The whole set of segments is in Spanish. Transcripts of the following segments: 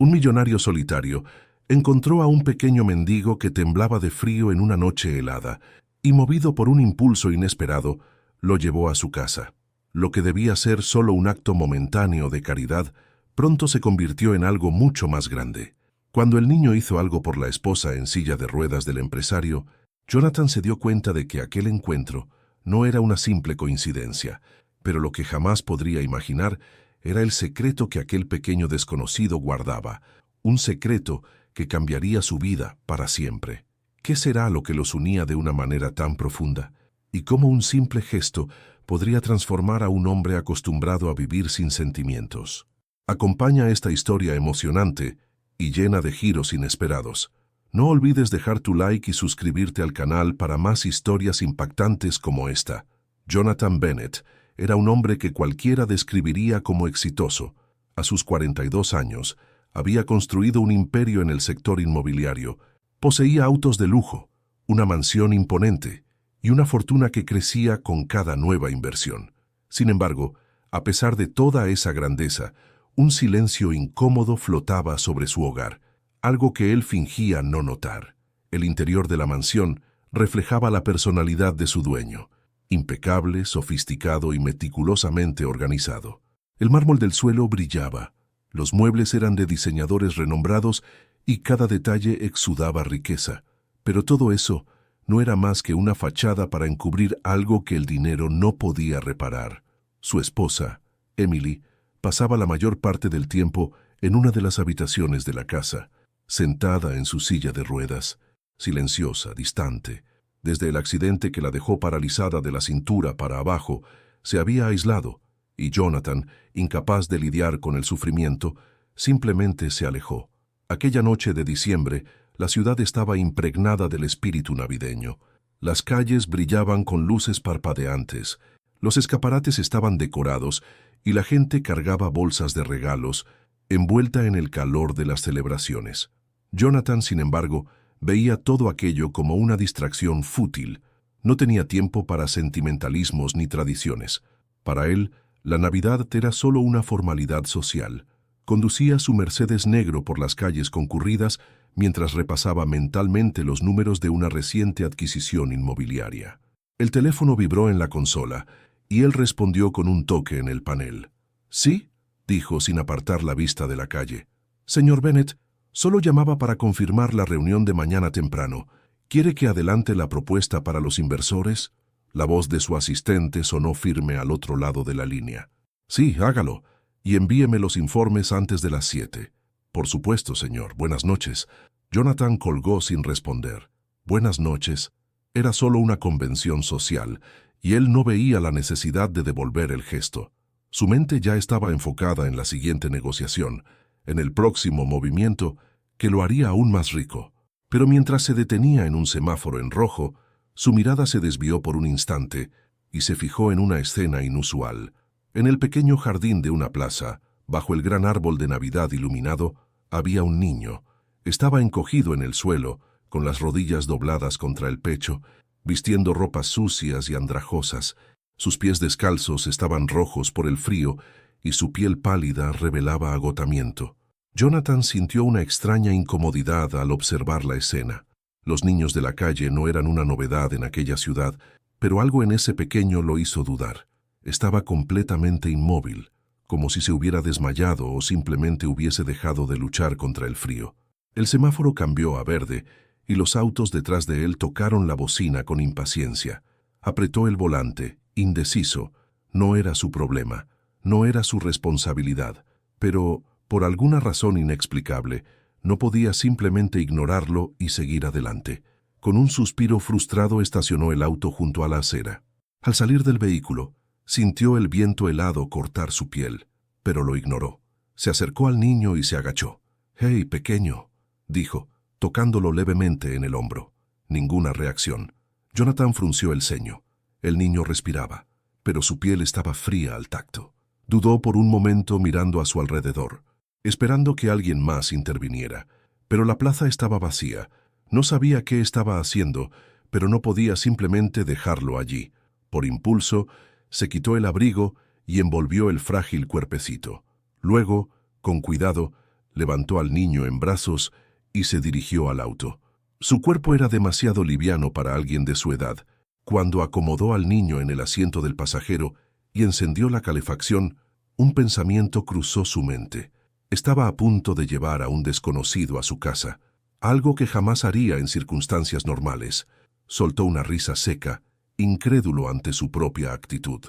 Un millonario solitario encontró a un pequeño mendigo que temblaba de frío en una noche helada y, movido por un impulso inesperado, lo llevó a su casa. Lo que debía ser solo un acto momentáneo de caridad, pronto se convirtió en algo mucho más grande. Cuando el niño hizo algo por la esposa en silla de ruedas del empresario, Jonathan se dio cuenta de que aquel encuentro no era una simple coincidencia, pero lo que jamás podría imaginar era el secreto que aquel pequeño desconocido guardaba, un secreto que cambiaría su vida para siempre. ¿Qué será lo que los unía de una manera tan profunda? ¿Y cómo un simple gesto podría transformar a un hombre acostumbrado a vivir sin sentimientos? Acompaña esta historia emocionante y llena de giros inesperados. No olvides dejar tu like y suscribirte al canal para más historias impactantes como esta. Jonathan Bennett era un hombre que cualquiera describiría como exitoso. A sus 42 años, había construido un imperio en el sector inmobiliario. Poseía autos de lujo, una mansión imponente y una fortuna que crecía con cada nueva inversión. Sin embargo, a pesar de toda esa grandeza, un silencio incómodo flotaba sobre su hogar, algo que él fingía no notar. El interior de la mansión reflejaba la personalidad de su dueño, impecable, sofisticado y meticulosamente organizado. El mármol del suelo brillaba, los muebles eran de diseñadores renombrados y cada detalle exudaba riqueza. Pero todo eso no era más que una fachada para encubrir algo que el dinero no podía reparar. Su esposa, Emily, pasaba la mayor parte del tiempo en una de las habitaciones de la casa, sentada en su silla de ruedas, silenciosa, distante. Desde el accidente que la dejó paralizada de la cintura para abajo, se había aislado, y Jonathan, incapaz de lidiar con el sufrimiento, simplemente se alejó. Aquella noche de diciembre, la ciudad estaba impregnada del espíritu navideño. Las calles brillaban con luces parpadeantes, los escaparates estaban decorados y la gente cargaba bolsas de regalos, envuelta en el calor de las celebraciones. Jonathan, sin embargo, veía todo aquello como una distracción fútil. No tenía tiempo para sentimentalismos ni tradiciones. Para él, la Navidad era solo una formalidad social. Conducía su Mercedes negro por las calles concurridas mientras repasaba mentalmente los números de una reciente adquisición inmobiliaria. El teléfono vibró en la consola y él respondió con un toque en el panel. «¿Sí?», dijo sin apartar la vista de la calle. «Señor Bennett, solo llamaba para confirmar la reunión de mañana temprano. ¿Quiere que adelante la propuesta para los inversores?». La voz de su asistente sonó firme al otro lado de la línea. «Sí, hágalo, y envíeme los informes antes de las 7. «Por supuesto, señor. Buenas noches». Jonathan colgó sin responder. «Buenas noches». Era solo una convención social, y él no veía la necesidad de devolver el gesto. Su mente ya estaba enfocada en la siguiente negociación, en el próximo movimiento que lo haría aún más rico. Pero mientras se detenía en un semáforo en rojo, su mirada se desvió por un instante y se fijó en una escena inusual. En el pequeño jardín de una plaza, bajo el gran árbol de Navidad iluminado, había un niño. Estaba encogido en el suelo, con las rodillas dobladas contra el pecho, vistiendo ropas sucias y andrajosas. Sus pies descalzos estaban rojos por el frío y su piel pálida revelaba agotamiento. Jonathan sintió una extraña incomodidad al observar la escena. Los niños de la calle no eran una novedad en aquella ciudad, pero algo en ese pequeño lo hizo dudar. Estaba completamente inmóvil, como si se hubiera desmayado o simplemente hubiese dejado de luchar contra el frío. El semáforo cambió a verde y los autos detrás de él tocaron la bocina con impaciencia. Apretó el volante, indeciso. No era su problema, no era su responsabilidad, pero, por alguna razón inexplicable, no podía simplemente ignorarlo y seguir adelante. Con un suspiro frustrado estacionó el auto junto a la acera. Al salir del vehículo, sintió el viento helado cortar su piel, pero lo ignoró. Se acercó al niño y se agachó. «Hey, pequeño», dijo, tocándolo levemente en el hombro. Ninguna reacción. Jonathan frunció el ceño. El niño respiraba, pero su piel estaba fría al tacto. Dudó por un momento mirando a su alrededor, esperando que alguien más interviniera, pero la plaza estaba vacía. No sabía qué estaba haciendo, pero no podía simplemente dejarlo allí. Por impulso, se quitó el abrigo y envolvió el frágil cuerpecito. Luego, con cuidado, Levantó al niño en brazos y se dirigió al auto. Su cuerpo era demasiado liviano para alguien de su edad. Cuando acomodó al niño en el asiento del pasajero y encendió la calefacción, un pensamiento cruzó su mente. Estaba a punto de llevar a un desconocido a su casa, algo que jamás haría en circunstancias normales. Soltó una risa seca, incrédulo ante su propia actitud.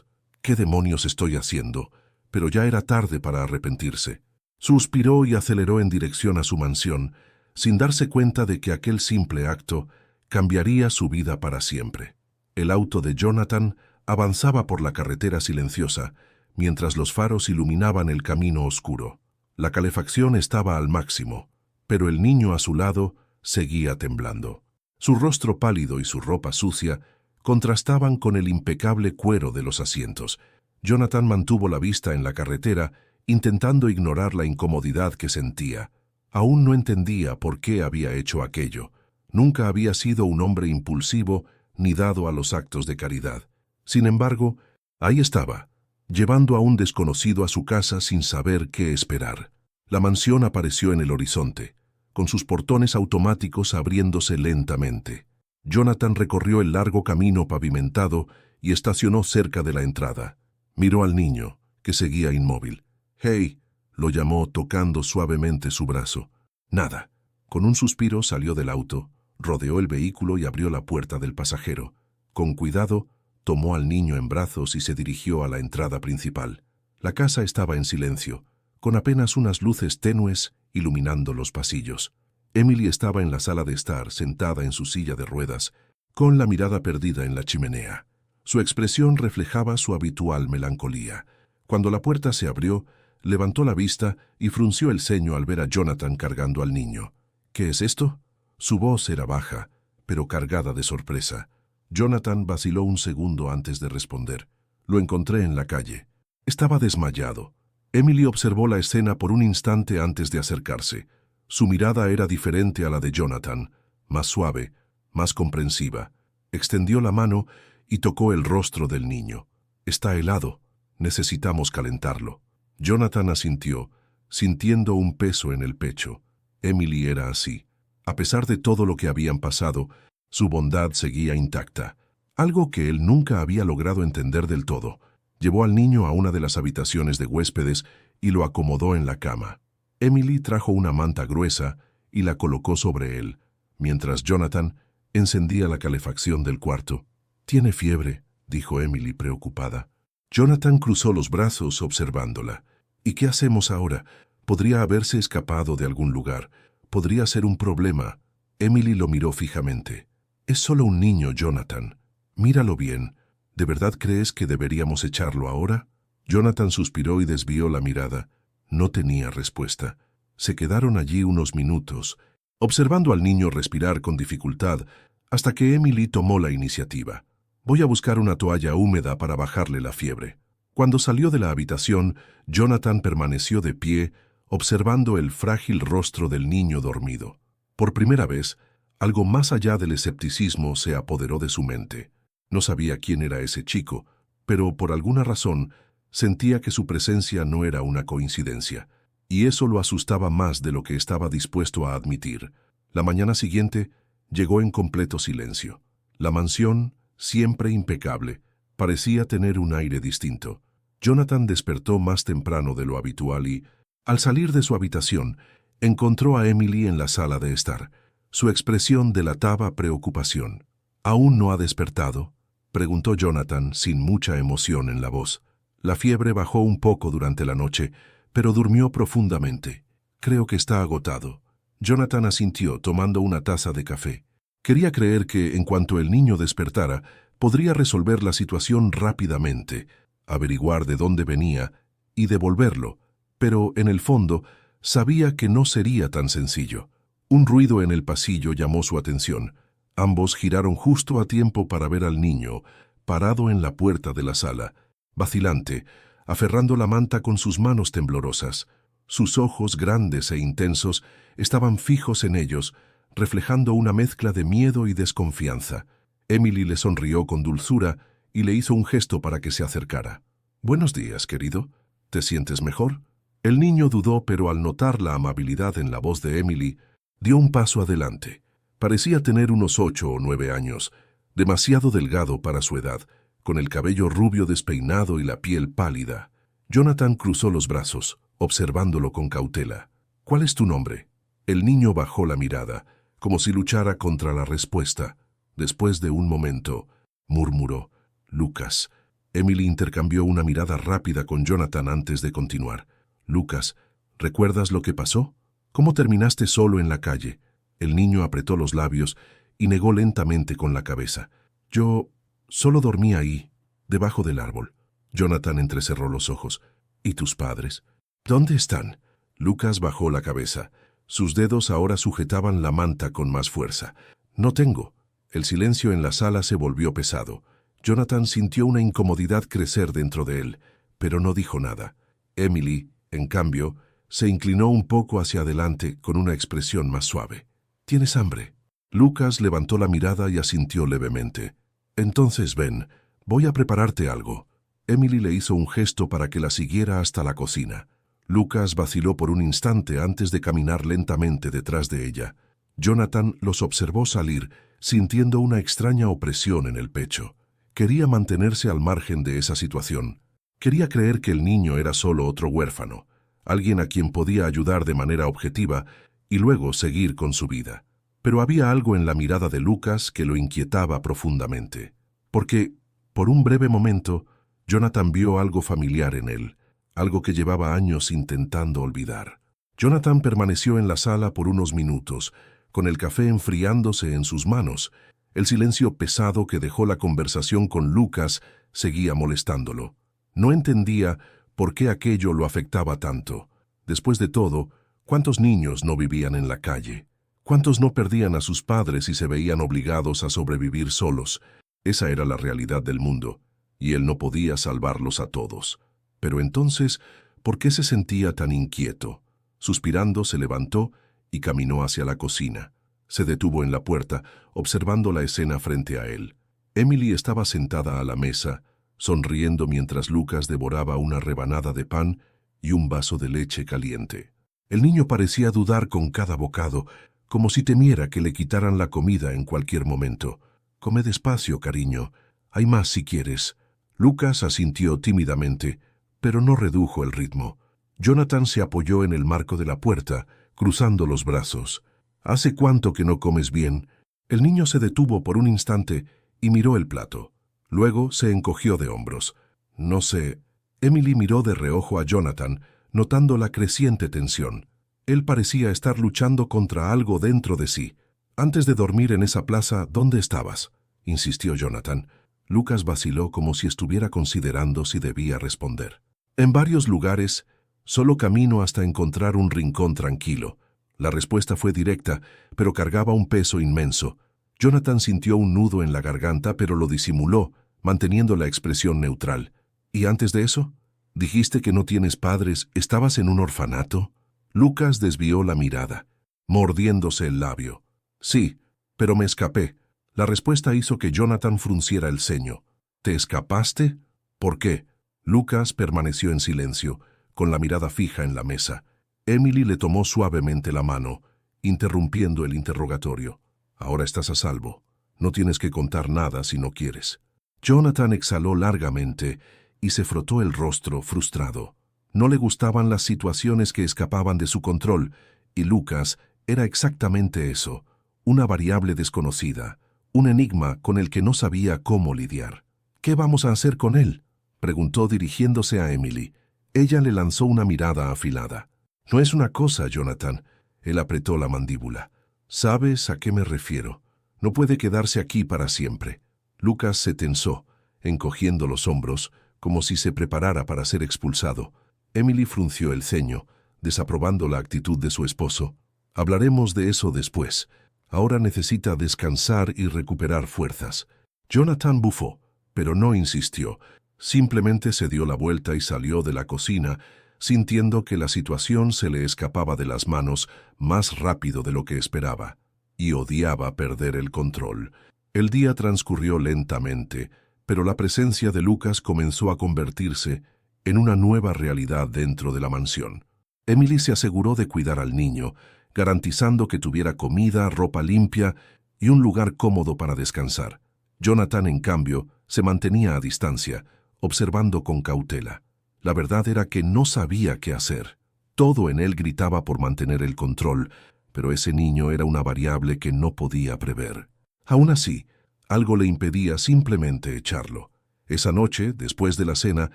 ¿Qué demonios estoy haciendo? Pero ya era tarde para arrepentirse. Suspiró y aceleró en dirección a su mansión, sin darse cuenta de que aquel simple acto cambiaría su vida para siempre. El auto de Jonathan avanzaba por la carretera silenciosa, mientras los faros iluminaban el camino oscuro. La calefacción estaba al máximo, pero el niño a su lado seguía temblando. Su rostro pálido y su ropa sucia contrastaban con el impecable cuero de los asientos. Jonathan mantuvo la vista en la carretera, intentando ignorar la incomodidad que sentía. Aún no entendía por qué había hecho aquello. Nunca había sido un hombre impulsivo ni dado a los actos de caridad. Sin embargo, ahí estaba, llevando a un desconocido a su casa sin saber qué esperar. La mansión apareció en el horizonte, con sus portones automáticos abriéndose lentamente. Jonathan recorrió el largo camino pavimentado y estacionó cerca de la entrada. Miró al niño, que seguía inmóvil. «Hey», lo llamó tocando suavemente su brazo. Nada. Con un suspiro salió del auto, rodeó el vehículo y abrió la puerta del pasajero. Con cuidado, tomó al niño en brazos y se dirigió a la entrada principal. La casa estaba en silencio, con apenas unas luces tenues iluminando los pasillos. Emily estaba en la sala de estar, sentada en su silla de ruedas, con la mirada perdida en la chimenea. Su expresión reflejaba su habitual melancolía. Cuando la puerta se abrió, levantó la vista y frunció el ceño al ver a Jonathan cargando al niño. «¿Qué es esto?». Su voz era baja, pero cargada de sorpresa. Jonathan vaciló un segundo antes de responder. «Lo encontré en la calle». Estaba desmayado. Emily observó la escena por un instante antes de acercarse. Su mirada era diferente a la de Jonathan, más suave, más comprensiva. Extendió la mano y tocó el rostro del niño. «Está helado. Necesitamos calentarlo». Jonathan asintió, sintiendo un peso en el pecho. Emily era así. A pesar de todo lo que habían pasado, su bondad seguía intacta, algo que él nunca había logrado entender del todo. Llevó al niño a una de las habitaciones de huéspedes y lo acomodó en la cama. Emily trajo una manta gruesa y la colocó sobre él, mientras Jonathan encendía la calefacción del cuarto. «Tiene fiebre», dijo Emily preocupada. Jonathan cruzó los brazos observándola. «¿Y qué hacemos ahora? Podría haberse escapado de algún lugar. Podría ser un problema». Emily lo miró fijamente. «Es solo un niño, Jonathan. Míralo bien. ¿De verdad crees que deberíamos echarlo ahora?». Jonathan suspiró y desvió la mirada. No tenía respuesta. Se quedaron allí unos minutos, observando al niño respirar con dificultad, hasta que Emily tomó la iniciativa. «Voy a buscar una toalla húmeda para bajarle la fiebre». Cuando salió de la habitación, Jonathan permaneció de pie, observando el frágil rostro del niño dormido. Por primera vez, algo más allá del escepticismo se apoderó de su mente. No sabía quién era ese chico, pero por alguna razón sentía que su presencia no era una coincidencia, y eso lo asustaba más de lo que estaba dispuesto a admitir. La mañana siguiente llegó en completo silencio. La mansión, siempre impecable, parecía tener un aire distinto. Jonathan despertó más temprano de lo habitual y, al salir de su habitación, encontró a Emily en la sala de estar. Su expresión delataba preocupación. «¿Aún no ha despertado?», preguntó Jonathan sin mucha emoción en la voz. La fiebre bajó un poco durante la noche, pero durmió profundamente. «Creo que está agotado». Jonathan asintió tomando una taza de café. Quería creer que, en cuanto el niño despertara, podría resolver la situación rápidamente, averiguar de dónde venía y devolverlo, pero en el fondo sabía que no sería tan sencillo. Un ruido en el pasillo llamó su atención. Ambos giraron justo a tiempo para ver al niño, parado en la puerta de la sala, vacilante, aferrando la manta con sus manos temblorosas. Sus ojos grandes e intensos estaban fijos en ellos, reflejando una mezcla de miedo y desconfianza. Emily le sonrió con dulzura y le hizo un gesto para que se acercara. «Buenos días, querido. ¿Te sientes mejor?». El niño dudó, pero al notar la amabilidad en la voz de Emily, dio un paso adelante. Parecía tener unos 8 o 9 años, demasiado delgado para su edad, con el cabello rubio despeinado y la piel pálida. Jonathan cruzó los brazos, observándolo con cautela. «¿Cuál es tu nombre?» El niño bajó la mirada, como si luchara contra la respuesta. Después de un momento, murmuró: «Lucas». Emily intercambió una mirada rápida con Jonathan antes de continuar. «Lucas, ¿recuerdas lo que pasó? ¿Cómo terminaste solo en la calle?» El niño apretó los labios y negó lentamente con la cabeza. «Yo solo dormí ahí, debajo del árbol». Jonathan entrecerró los ojos. «¿Y tus padres? ¿Dónde están?» Lucas bajó la cabeza. Sus dedos ahora sujetaban la manta con más fuerza. «No tengo». El silencio en la sala se volvió pesado. Jonathan sintió una incomodidad crecer dentro de él, pero no dijo nada. Emily, en cambio, se inclinó un poco hacia adelante con una expresión más suave. «¿Tienes hambre?» Lucas levantó la mirada y asintió levemente. «Entonces ven, voy a prepararte algo». Emily le hizo un gesto para que la siguiera hasta la cocina. Lucas vaciló por un instante antes de caminar lentamente detrás de ella. Jonathan los observó salir, sintiendo una extraña opresión en el pecho. Quería mantenerse al margen de esa situación. Quería creer que el niño era solo otro huérfano, alguien a quien podía ayudar de manera objetiva y luego seguir con su vida. Pero había algo en la mirada de Lucas que lo inquietaba profundamente. Porque, por un breve momento, Jonathan vio algo familiar en él, algo que llevaba años intentando olvidar. Jonathan permaneció en la sala por unos minutos, con el café enfriándose en sus manos. El silencio pesado que dejó la conversación con Lucas seguía molestándolo. No entendía por qué aquello lo afectaba tanto. Después de todo, ¿cuántos niños no vivían en la calle? ¿Cuántos no perdían a sus padres y se veían obligados a sobrevivir solos? Esa era la realidad del mundo, y él no podía salvarlos a todos. Pero entonces, ¿por qué se sentía tan inquieto? Suspirando, se levantó y caminó hacia la cocina. Se detuvo en la puerta, observando la escena frente a él. Emily estaba sentada a la mesa, sonriendo mientras Lucas devoraba una rebanada de pan y un vaso de leche caliente. El niño parecía dudar con cada bocado, como si temiera que le quitaran la comida en cualquier momento. «Come despacio, cariño. Hay más si quieres». Lucas asintió tímidamente, pero no redujo el ritmo. Jonathan se apoyó en el marco de la puerta, cruzando los brazos. «¿Hace cuánto que no comes bien?» El niño se detuvo por un instante y miró el plato. Luego se encogió de hombros. «No sé». Emily miró de reojo a Jonathan, notando la creciente tensión. Él parecía estar luchando contra algo dentro de sí. «Antes de dormir en esa plaza, ¿dónde estabas?», insistió Jonathan. Lucas vaciló como si estuviera considerando si debía responder. «En varios lugares, solo camino hasta encontrar un rincón tranquilo». La respuesta fue directa, pero cargaba un peso inmenso. Jonathan sintió un nudo en la garganta, pero lo disimuló, manteniendo la expresión neutral. «¿Y antes de eso? Dijiste que no tienes padres, ¿estabas en un orfanato?» Lucas desvió la mirada, mordiéndose el labio. «Sí, pero me escapé». La respuesta hizo que Jonathan frunciera el ceño. «¿Te escapaste? ¿Por qué?» Lucas permaneció en silencio, con la mirada fija en la mesa. Emily le tomó suavemente la mano, interrumpiendo el interrogatorio. «Ahora estás a salvo. No tienes que contar nada si no quieres». Jonathan exhaló largamente y se frotó el rostro frustrado. No le gustaban las situaciones que escapaban de su control, y Lucas era exactamente eso, una variable desconocida, un enigma con el que no sabía cómo lidiar. «¿Qué vamos a hacer con él?», preguntó dirigiéndose a Emily. Ella le lanzó una mirada afilada. «No es una cosa, Jonathan». Él apretó la mandíbula. «¿Sabes a qué me refiero? No puede quedarse aquí para siempre». Lucas se tensó, encogiendo los hombros, como si se preparara para ser expulsado. Emily frunció el ceño, desaprobando la actitud de su esposo. «Hablaremos de eso después. Ahora necesita descansar y recuperar fuerzas». Jonathan bufó, pero no insistió. Simplemente se dio la vuelta y salió de la cocina, sintiendo que la situación se le escapaba de las manos más rápido de lo que esperaba, y odiaba perder el control. El día transcurrió lentamente, pero la presencia de Lucas comenzó a convertirse en una nueva realidad dentro de la mansión. Emily se aseguró de cuidar al niño, garantizando que tuviera comida, ropa limpia y un lugar cómodo para descansar. Jonathan, en cambio, se mantenía a distancia, observando con cautela. La verdad era que no sabía qué hacer. Todo en él gritaba por mantener el control, pero ese niño era una variable que no podía prever. Aún así, algo le impedía simplemente echarlo. Esa noche, después de la cena,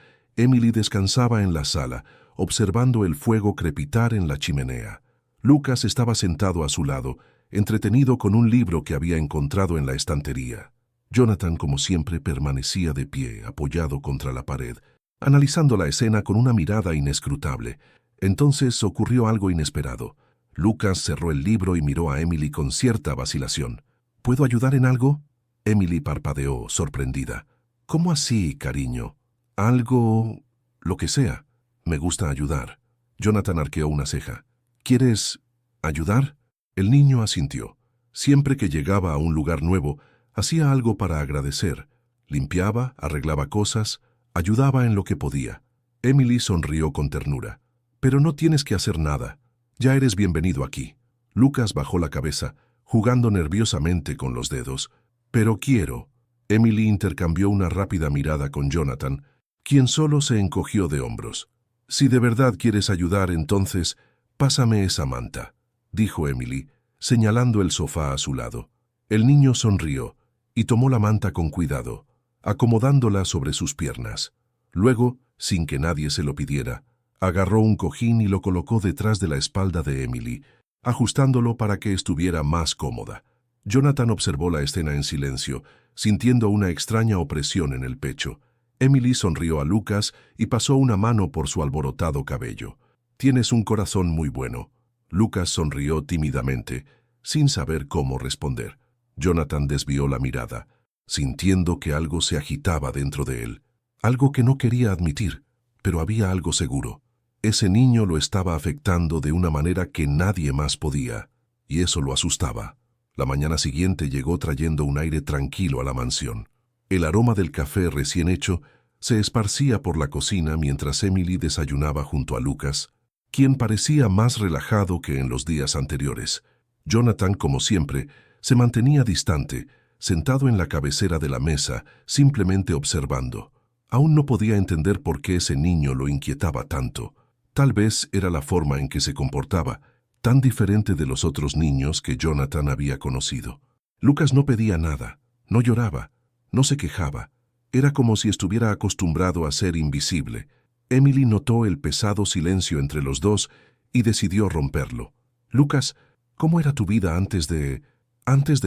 Emily descansaba en la sala, observando el fuego crepitar en la chimenea. Lucas estaba sentado a su lado, entretenido con un libro que había encontrado en la estantería. Jonathan, como siempre, permanecía de pie, apoyado contra la pared, analizando la escena con una mirada inescrutable. Entonces ocurrió algo inesperado. Lucas cerró el libro y miró a Emily con cierta vacilación. ¿Puedo ayudar en algo? Emily parpadeó, sorprendida. ¿Cómo así, cariño? Algo... lo que sea. Me gusta ayudar. Jonathan arqueó una ceja. ¿Quieres ayudar? El niño asintió. Siempre que llegaba a un lugar nuevo, hacía algo para agradecer. Limpiaba, arreglaba cosas, ayudaba en lo que podía. Emily sonrió con ternura. Pero no tienes que hacer nada. Ya eres bienvenido aquí. Lucas bajó la cabeza, jugando nerviosamente con los dedos. Pero quiero. Emily intercambió una rápida mirada con Jonathan, quien solo se encogió de hombros. Si de verdad quieres ayudar, entonces, pásame esa manta, dijo Emily, señalando el sofá a su lado. El niño sonrió y tomó la manta con cuidado, acomodándola sobre sus piernas. Luego, sin que nadie se lo pidiera, agarró un cojín y lo colocó detrás de la espalda de Emily, ajustándolo para que estuviera más cómoda. Jonathan observó la escena en silencio, sintiendo una extraña opresión en el pecho. Emily sonrió a Lucas y pasó una mano por su alborotado cabello. «Tienes un corazón muy bueno». Lucas sonrió tímidamente, sin saber cómo responder. Jonathan desvió la mirada, sintiendo que algo se agitaba dentro de él. Algo que no quería admitir, pero había algo seguro. Ese niño lo estaba afectando de una manera que nadie más podía, y eso lo asustaba. La mañana siguiente llegó trayendo un aire tranquilo a la mansión. El aroma del café recién hecho se esparcía por la cocina mientras Emily desayunaba junto a Lucas, quien parecía más relajado que en los días anteriores. Jonathan, como siempre, se mantenía distante, sentado en la cabecera de la mesa, simplemente observando. Aún no podía entender por qué ese niño lo inquietaba tanto. Tal vez era la forma en que se comportaba, tan diferente de los otros niños que Jonathan había conocido. Lucas no pedía nada, no lloraba, no se quejaba. Era como si estuviera acostumbrado a ser invisible. Emily notó el pesado silencio entre los dos y decidió romperlo. «Lucas, ¿cómo era tu vida antes de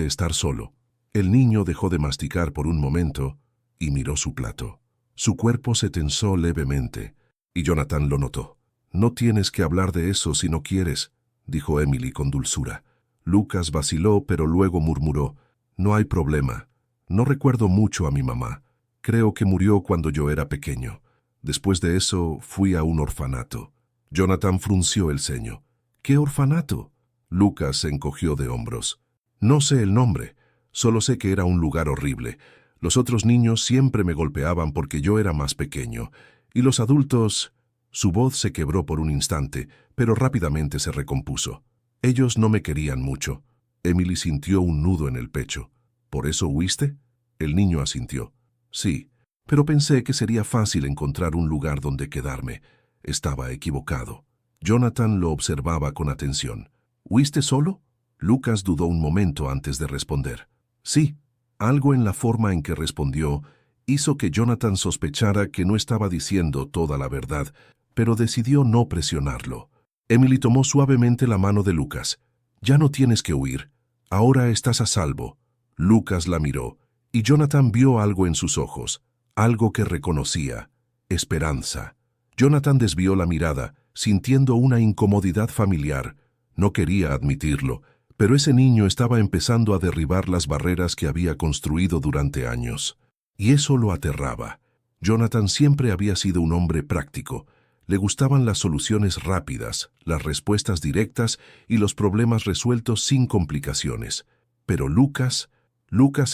estar solo?» El niño dejó de masticar por un momento y miró su plato. Su cuerpo se tensó levemente, y Jonathan lo notó. «No tienes que hablar de eso si no quieres», dijo Emily con dulzura. Lucas vaciló, pero luego murmuró: «No hay problema. No recuerdo mucho a mi mamá. Creo que murió cuando yo era pequeño. Después de eso, fui a un orfanato». Jonathan frunció el ceño. «¿Qué orfanato?» Lucas se encogió de hombros. «No sé el nombre. Solo sé que era un lugar horrible. Los otros niños siempre me golpeaban porque yo era más pequeño. Y los adultos...» Su voz se quebró por un instante, pero rápidamente se recompuso. «Ellos no me querían mucho». Emily sintió un nudo en el pecho. «¿Por eso huiste?» El niño asintió. «Sí, pero pensé que sería fácil encontrar un lugar donde quedarme. Estaba equivocado». Jonathan lo observaba con atención. «¿Huiste solo?» Lucas dudó un momento antes de responder. «Sí». Algo en la forma en que respondió hizo que Jonathan sospechara que no estaba diciendo toda la verdad, pero decidió no presionarlo. Emily tomó suavemente la mano de Lucas. «Ya no tienes que huir. Ahora estás a salvo». Lucas la miró, y Jonathan vio algo en sus ojos, algo que reconocía: esperanza. Jonathan desvió la mirada, sintiendo una incomodidad familiar. No quería admitirlo, pero ese niño estaba empezando a derribar las barreras que había construido durante años. Y eso lo aterraba. Jonathan siempre había sido un hombre práctico. Le gustaban las soluciones rápidas, las respuestas directas y los problemas resueltos sin complicaciones. Pero Lucas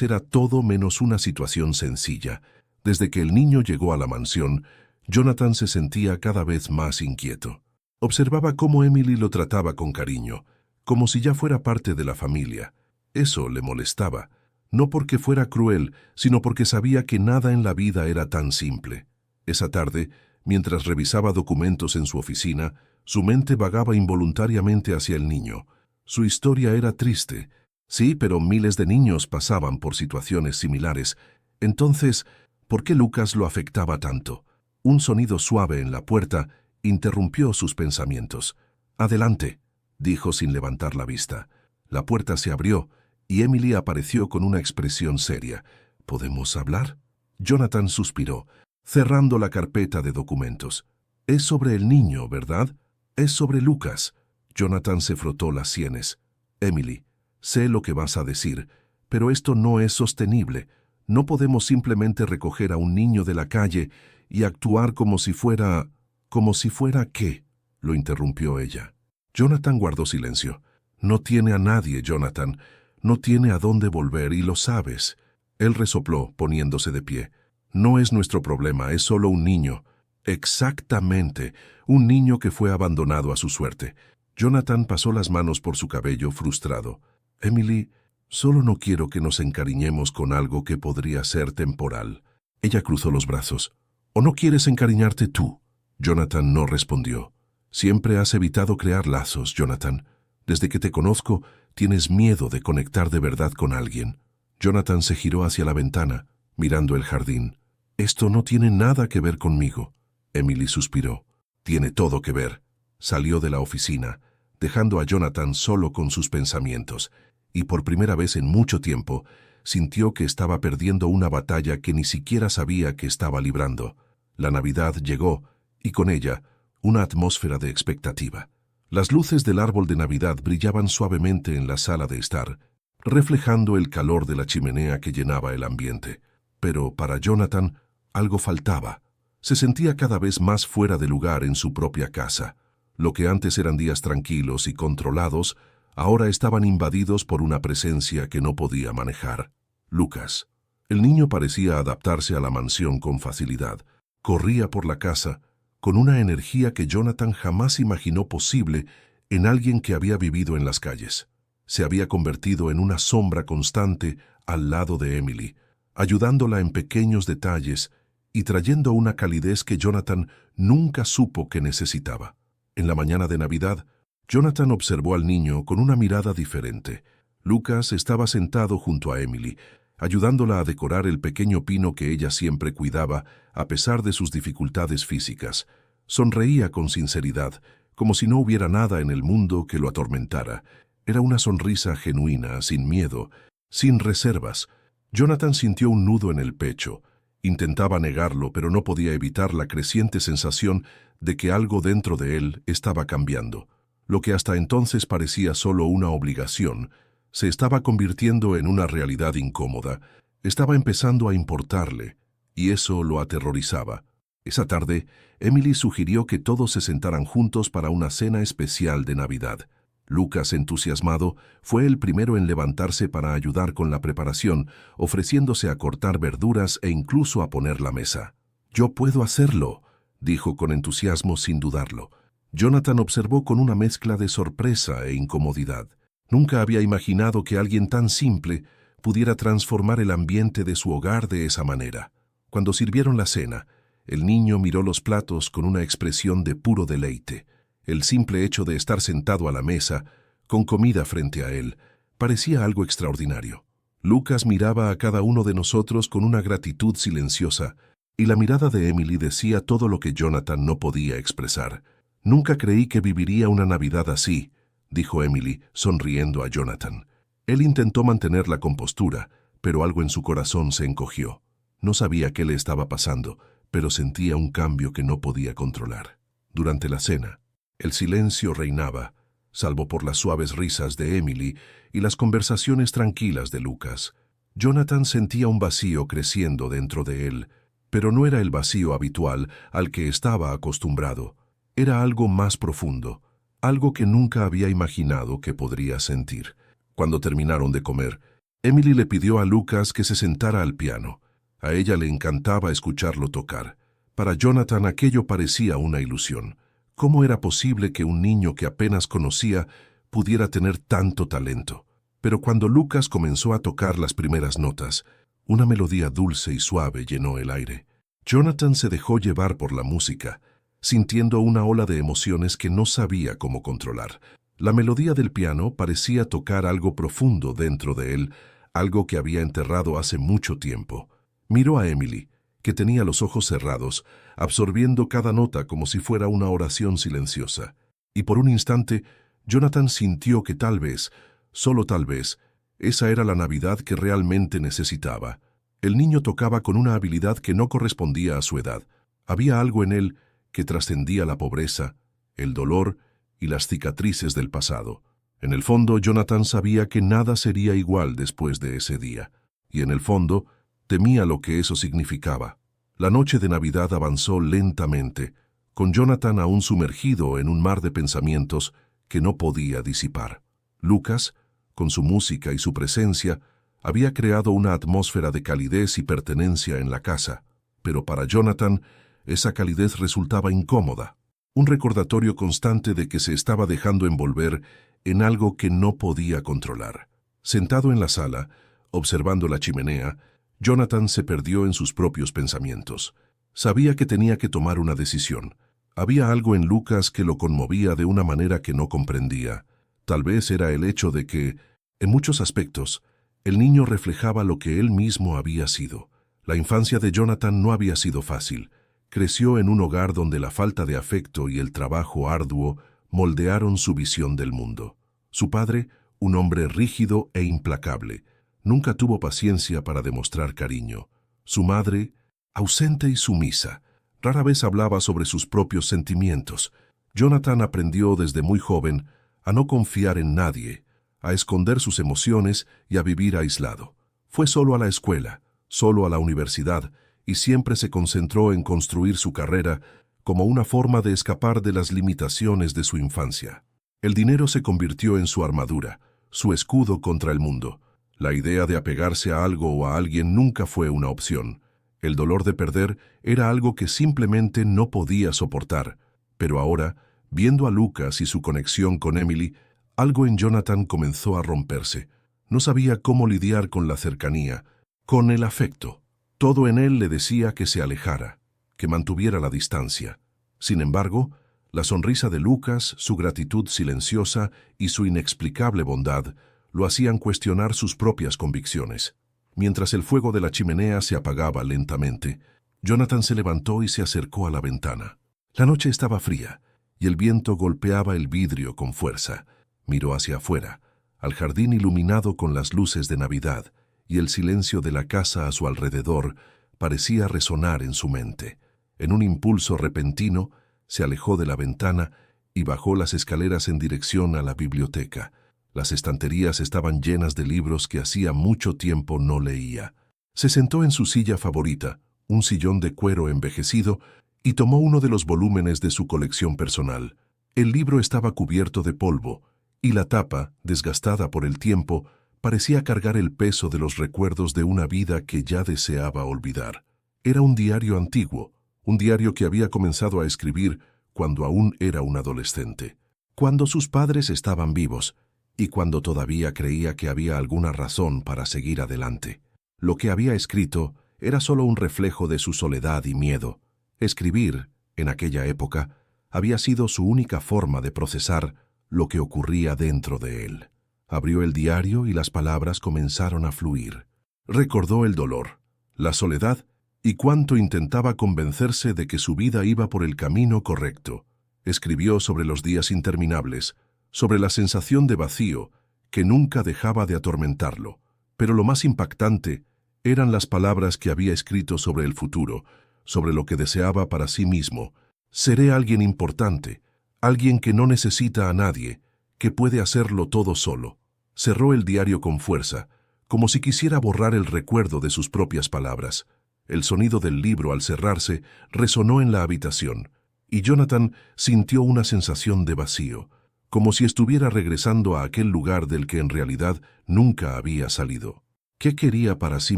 era todo menos una situación sencilla. Desde que el niño llegó a la mansión, Jonathan se sentía cada vez más inquieto. Observaba cómo Emily lo trataba con cariño, como si ya fuera parte de la familia. Eso le molestaba, no porque fuera cruel, sino porque sabía que nada en la vida era tan simple. Esa tarde, mientras revisaba documentos en su oficina, su mente vagaba involuntariamente hacia el niño. Su historia era triste. Sí, pero miles de niños pasaban por situaciones similares. Entonces, ¿por qué Lucas lo afectaba tanto? Un sonido suave en la puerta interrumpió sus pensamientos. «Adelante», dijo sin levantar la vista. La puerta se abrió y Emily apareció con una expresión seria. «¿Podemos hablar?». Jonathan suspiró, cerrando la carpeta de documentos. «Es sobre el niño, ¿verdad? Es sobre Lucas». Jonathan se frotó las sienes. «Emily, sé lo que vas a decir, pero esto no es sostenible. No podemos simplemente recoger a un niño de la calle y actuar como si fuera... ¿Como si fuera qué?», lo interrumpió ella. Jonathan guardó silencio. «No tiene a nadie, Jonathan. No tiene a dónde volver y lo sabes». Él resopló, poniéndose de pie. «No es nuestro problema, es solo un niño». «Exactamente, un niño que fue abandonado a su suerte». Jonathan pasó las manos por su cabello, frustrado. «Emily, solo no quiero que nos encariñemos con algo que podría ser temporal». Ella cruzó los brazos. «¿O no quieres encariñarte tú?». Jonathan no respondió. «Siempre has evitado crear lazos, Jonathan. Desde que te conozco, tienes miedo de conectar de verdad con alguien». Jonathan se giró hacia la ventana, mirando el jardín. «Esto no tiene nada que ver conmigo». Emily suspiró. «Tiene todo que ver». Salió de la oficina, dejando a Jonathan solo con sus pensamientos, y por primera vez en mucho tiempo, sintió que estaba perdiendo una batalla que ni siquiera sabía que estaba librando. La Navidad llegó, y con ella, una atmósfera de expectativa. Las luces del árbol de Navidad brillaban suavemente en la sala de estar, reflejando el calor de la chimenea que llenaba el ambiente. Pero para Jonathan, algo faltaba. Se sentía cada vez más fuera de lugar en su propia casa. Lo que antes eran días tranquilos y controlados, ahora estaban invadidos por una presencia que no podía manejar. Lucas. El niño parecía adaptarse a la mansión con facilidad. Corría por la casa, con una energía que Jonathan jamás imaginó posible en alguien que había vivido en las calles. Se había convertido en una sombra constante al lado de Emily, ayudándola en pequeños detalles y trayendo una calidez que Jonathan nunca supo que necesitaba. En la mañana de Navidad, Jonathan observó al niño con una mirada diferente. Lucas estaba sentado junto a Emily, ayudándola a decorar el pequeño pino que ella siempre cuidaba, a pesar de sus dificultades físicas. Sonreía con sinceridad, como si no hubiera nada en el mundo que lo atormentara. Era una sonrisa genuina, sin miedo, sin reservas. Jonathan sintió un nudo en el pecho. Intentaba negarlo, pero no podía evitar la creciente sensación de que algo dentro de él estaba cambiando. Lo que hasta entonces parecía solo una obligación, se estaba convirtiendo en una realidad incómoda. Estaba empezando a importarle, y eso lo aterrorizaba. Esa tarde, Emily sugirió que todos se sentaran juntos para una cena especial de Navidad. Lucas, entusiasmado, fue el primero en levantarse para ayudar con la preparación, ofreciéndose a cortar verduras e incluso a poner la mesa. «Yo puedo hacerlo», dijo con entusiasmo sin dudarlo. Jonathan observó con una mezcla de sorpresa e incomodidad. Nunca había imaginado que alguien tan simple pudiera transformar el ambiente de su hogar de esa manera. Cuando sirvieron la cena, el niño miró los platos con una expresión de puro deleite. El simple hecho de estar sentado a la mesa, con comida frente a él, parecía algo extraordinario. Lucas miraba a cada uno de nosotros con una gratitud silenciosa, y la mirada de Emily decía todo lo que Jonathan no podía expresar. «Nunca creí que viviría una Navidad así», dijo Emily, sonriendo a Jonathan. Él intentó mantener la compostura, pero algo en su corazón se encogió. No sabía qué le estaba pasando, pero sentía un cambio que no podía controlar. Durante la cena, el silencio reinaba, salvo por las suaves risas de Emily y las conversaciones tranquilas de Lucas. Jonathan sentía un vacío creciendo dentro de él, pero no era el vacío habitual al que estaba acostumbrado. Era algo más profundo, algo que nunca había imaginado que podría sentir. Cuando terminaron de comer, Emily le pidió a Lucas que se sentara al piano. A ella le encantaba escucharlo tocar. Para Jonathan aquello parecía una ilusión. ¿Cómo era posible que un niño que apenas conocía pudiera tener tanto talento? Pero cuando Lucas comenzó a tocar las primeras notas, una melodía dulce y suave llenó el aire. Jonathan se dejó llevar por la música, sintiendo una ola de emociones que no sabía cómo controlar. La melodía del piano parecía tocar algo profundo dentro de él, algo que había enterrado hace mucho tiempo. Miró a Emily, que tenía los ojos cerrados, absorbiendo cada nota como si fuera una oración silenciosa. Y por un instante, Jonathan sintió que tal vez, solo tal vez, esa era la Navidad que realmente necesitaba. El niño tocaba con una habilidad que no correspondía a su edad. Había algo en él que trascendía la pobreza, el dolor y las cicatrices del pasado. En el fondo, Jonathan sabía que nada sería igual después de ese día. Y en el fondo, temía lo que eso significaba. La noche de Navidad avanzó lentamente, con Jonathan aún sumergido en un mar de pensamientos que no podía disipar. Lucas, con su música y su presencia, había creado una atmósfera de calidez y pertenencia en la casa, pero para Jonathan esa calidez resultaba incómoda, un recordatorio constante de que se estaba dejando envolver en algo que no podía controlar. Sentado en la sala, observando la chimenea, Jonathan se perdió en sus propios pensamientos. Sabía que tenía que tomar una decisión. Había algo en Lucas que lo conmovía de una manera que no comprendía. Tal vez era el hecho de que, en muchos aspectos, el niño reflejaba lo que él mismo había sido. La infancia de Jonathan no había sido fácil. Creció en un hogar donde la falta de afecto y el trabajo arduo moldearon su visión del mundo. Su padre, un hombre rígido e implacable, nunca tuvo paciencia para demostrar cariño. Su madre, ausente y sumisa, rara vez hablaba sobre sus propios sentimientos. Jonathan aprendió desde muy joven a no confiar en nadie, a esconder sus emociones y a vivir aislado. Fue solo a la escuela, solo a la universidad, y siempre se concentró en construir su carrera como una forma de escapar de las limitaciones de su infancia. El dinero se convirtió en su armadura, su escudo contra el mundo. La idea de apegarse a algo o a alguien nunca fue una opción. El dolor de perder era algo que simplemente no podía soportar. Pero ahora, viendo a Lucas y su conexión con Emily, algo en Jonathan comenzó a romperse. No sabía cómo lidiar con la cercanía, con el afecto. Todo en él le decía que se alejara, que mantuviera la distancia. Sin embargo, la sonrisa de Lucas, su gratitud silenciosa y su inexplicable bondad lo hacían cuestionar sus propias convicciones. Mientras el fuego de la chimenea se apagaba lentamente, Jonathan se levantó y se acercó a la ventana. La noche estaba fría, y el viento golpeaba el vidrio con fuerza. Miró hacia afuera, al jardín iluminado con las luces de Navidad, y el silencio de la casa a su alrededor parecía resonar en su mente. En un impulso repentino, se alejó de la ventana y bajó las escaleras en dirección a la biblioteca. Las estanterías estaban llenas de libros que hacía mucho tiempo no leía. Se sentó en su silla favorita, un sillón de cuero envejecido, y tomó uno de los volúmenes de su colección personal. El libro estaba cubierto de polvo, y la tapa, desgastada por el tiempo, parecía cargar el peso de los recuerdos de una vida que ya deseaba olvidar. Era un diario antiguo, un diario que había comenzado a escribir cuando aún era un adolescente, cuando sus padres estaban vivos y cuando todavía creía que había alguna razón para seguir adelante. Lo que había escrito era solo un reflejo de su soledad y miedo. Escribir, en aquella época, había sido su única forma de procesar lo que ocurría dentro de él. Abrió el diario y las palabras comenzaron a fluir. Recordó el dolor, la soledad y cuánto intentaba convencerse de que su vida iba por el camino correcto. Escribió sobre los días interminables, sobre la sensación de vacío que nunca dejaba de atormentarlo. Pero lo más impactante eran las palabras que había escrito sobre el futuro, sobre lo que deseaba para sí mismo. Seré alguien importante, alguien que no necesita a nadie, que puede hacerlo todo solo. Cerró el diario con fuerza, como si quisiera borrar el recuerdo de sus propias palabras. El sonido del libro al cerrarse resonó en la habitación, y Jonathan sintió una sensación de vacío, como si estuviera regresando a aquel lugar del que en realidad nunca había salido. ¿Qué quería para sí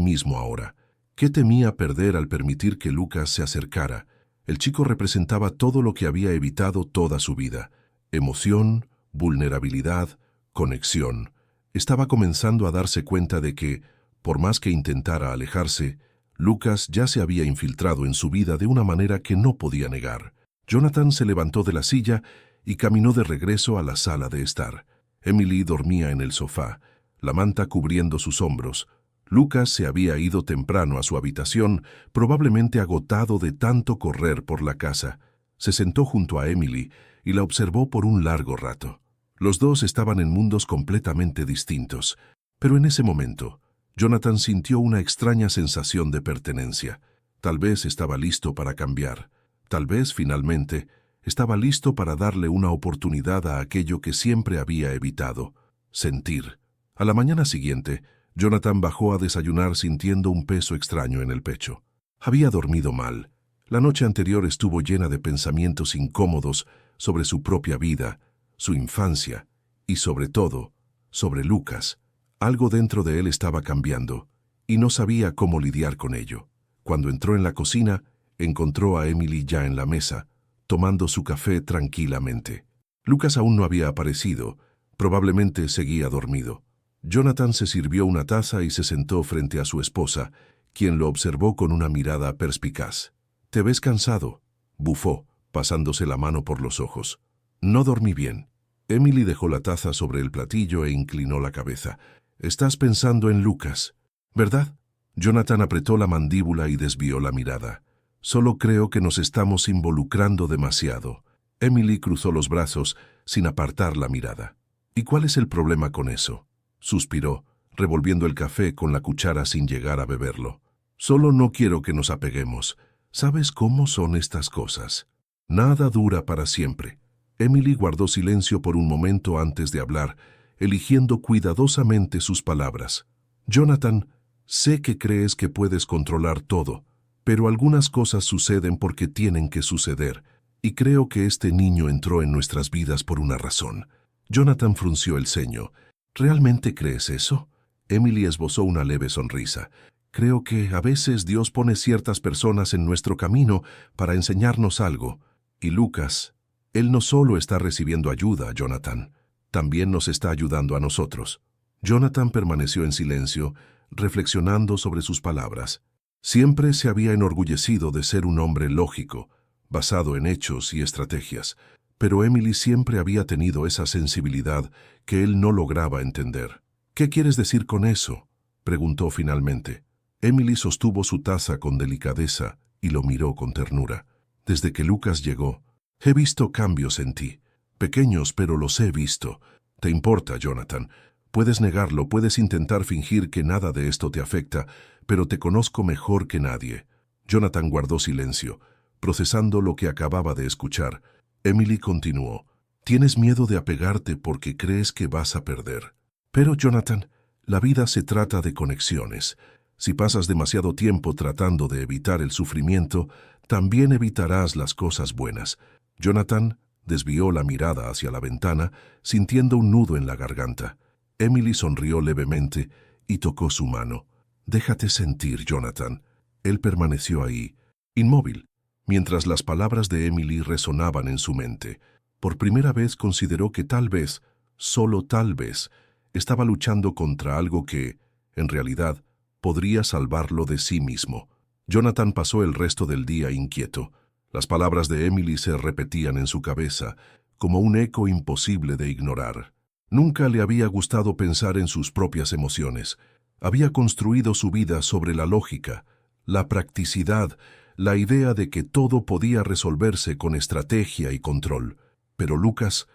mismo ahora? ¿Qué temía perder al permitir que Lucas se acercara? El chico representaba todo lo que había evitado toda su vida: emoción, vulnerabilidad, conexión. Estaba comenzando a darse cuenta de que, por más que intentara alejarse, Lucas ya se había infiltrado en su vida de una manera que no podía negar. Jonathan se levantó de la silla y caminó de regreso a la sala de estar. Emily dormía en el sofá, la manta cubriendo sus hombros. Lucas se había ido temprano a su habitación, probablemente agotado de tanto correr por la casa. Se sentó junto a Emily y la observó por un largo rato. Los dos estaban en mundos completamente distintos, pero en ese momento, Jonathan sintió una extraña sensación de pertenencia. Tal vez estaba listo para cambiar. Tal vez, finalmente, estaba listo para darle una oportunidad a aquello que siempre había evitado: sentir. A la mañana siguiente, Jonathan bajó a desayunar sintiendo un peso extraño en el pecho. Había dormido mal. La noche anterior estuvo llena de pensamientos incómodos sobre su propia vida, su infancia y, sobre todo, sobre Lucas. Algo dentro de él estaba cambiando y no sabía cómo lidiar con ello. Cuando entró en la cocina, encontró a Emily ya en la mesa, tomando su café tranquilamente. Lucas aún no había aparecido, probablemente seguía dormido. Jonathan se sirvió una taza y se sentó frente a su esposa, quien lo observó con una mirada perspicaz. «Te ves cansado», bufó, pasándose la mano por los ojos. «No dormí bien». Emily dejó la taza sobre el platillo e inclinó la cabeza. «Estás pensando en Lucas, ¿verdad?» Jonathan apretó la mandíbula y desvió la mirada. «Solo creo que nos estamos involucrando demasiado». Emily cruzó los brazos sin apartar la mirada. «¿Y cuál es el problema con eso?», suspiró, revolviendo el café con la cuchara sin llegar a beberlo. «Solo no quiero que nos apeguemos. ¿Sabes cómo son estas cosas? Nada dura para siempre». Emily guardó silencio por un momento antes de hablar, eligiendo cuidadosamente sus palabras. «Jonathan, sé que crees que puedes controlar todo, pero algunas cosas suceden porque tienen que suceder, y creo que este niño entró en nuestras vidas por una razón». Jonathan frunció el ceño. «¿Realmente crees eso?». Emily esbozó una leve sonrisa. «Creo que a veces Dios pone ciertas personas en nuestro camino para enseñarnos algo. Y Lucas, él no solo está recibiendo ayuda, Jonathan, también nos está ayudando a nosotros». Jonathan permaneció en silencio, reflexionando sobre sus palabras. Siempre se había enorgullecido de ser un hombre lógico, basado en hechos y estrategias, pero Emily siempre había tenido esa sensibilidad que él no lograba entender. «¿Qué quieres decir con eso?», preguntó finalmente. Emily sostuvo su taza con delicadeza y lo miró con ternura. «Desde que Lucas llegó, he visto cambios en ti. Pequeños, pero los he visto. ¿Te importa, Jonathan? Puedes negarlo, puedes intentar fingir que nada de esto te afecta, pero te conozco mejor que nadie». Jonathan guardó silencio, procesando lo que acababa de escuchar. Emily continuó. «Tienes miedo de apegarte porque crees que vas a perder. Pero, Jonathan, la vida se trata de conexiones. Si pasas demasiado tiempo tratando de evitar el sufrimiento, también evitarás las cosas buenas». Jonathan desvió la mirada hacia la ventana, sintiendo un nudo en la garganta. Emily sonrió levemente y tocó su mano. «Déjate sentir, Jonathan». Él permaneció ahí, inmóvil, mientras las palabras de Emily resonaban en su mente. Por primera vez consideró que tal vez, solo tal vez, estaba luchando contra algo que, en realidad, podría salvarlo de sí mismo. Jonathan pasó el resto del día inquieto. Las palabras de Emily se repetían en su cabeza, como un eco imposible de ignorar. Nunca le había gustado pensar en sus propias emociones. Había construido su vida sobre la lógica, la practicidad, la idea de que todo podía resolverse con estrategia y control. Pero Lucas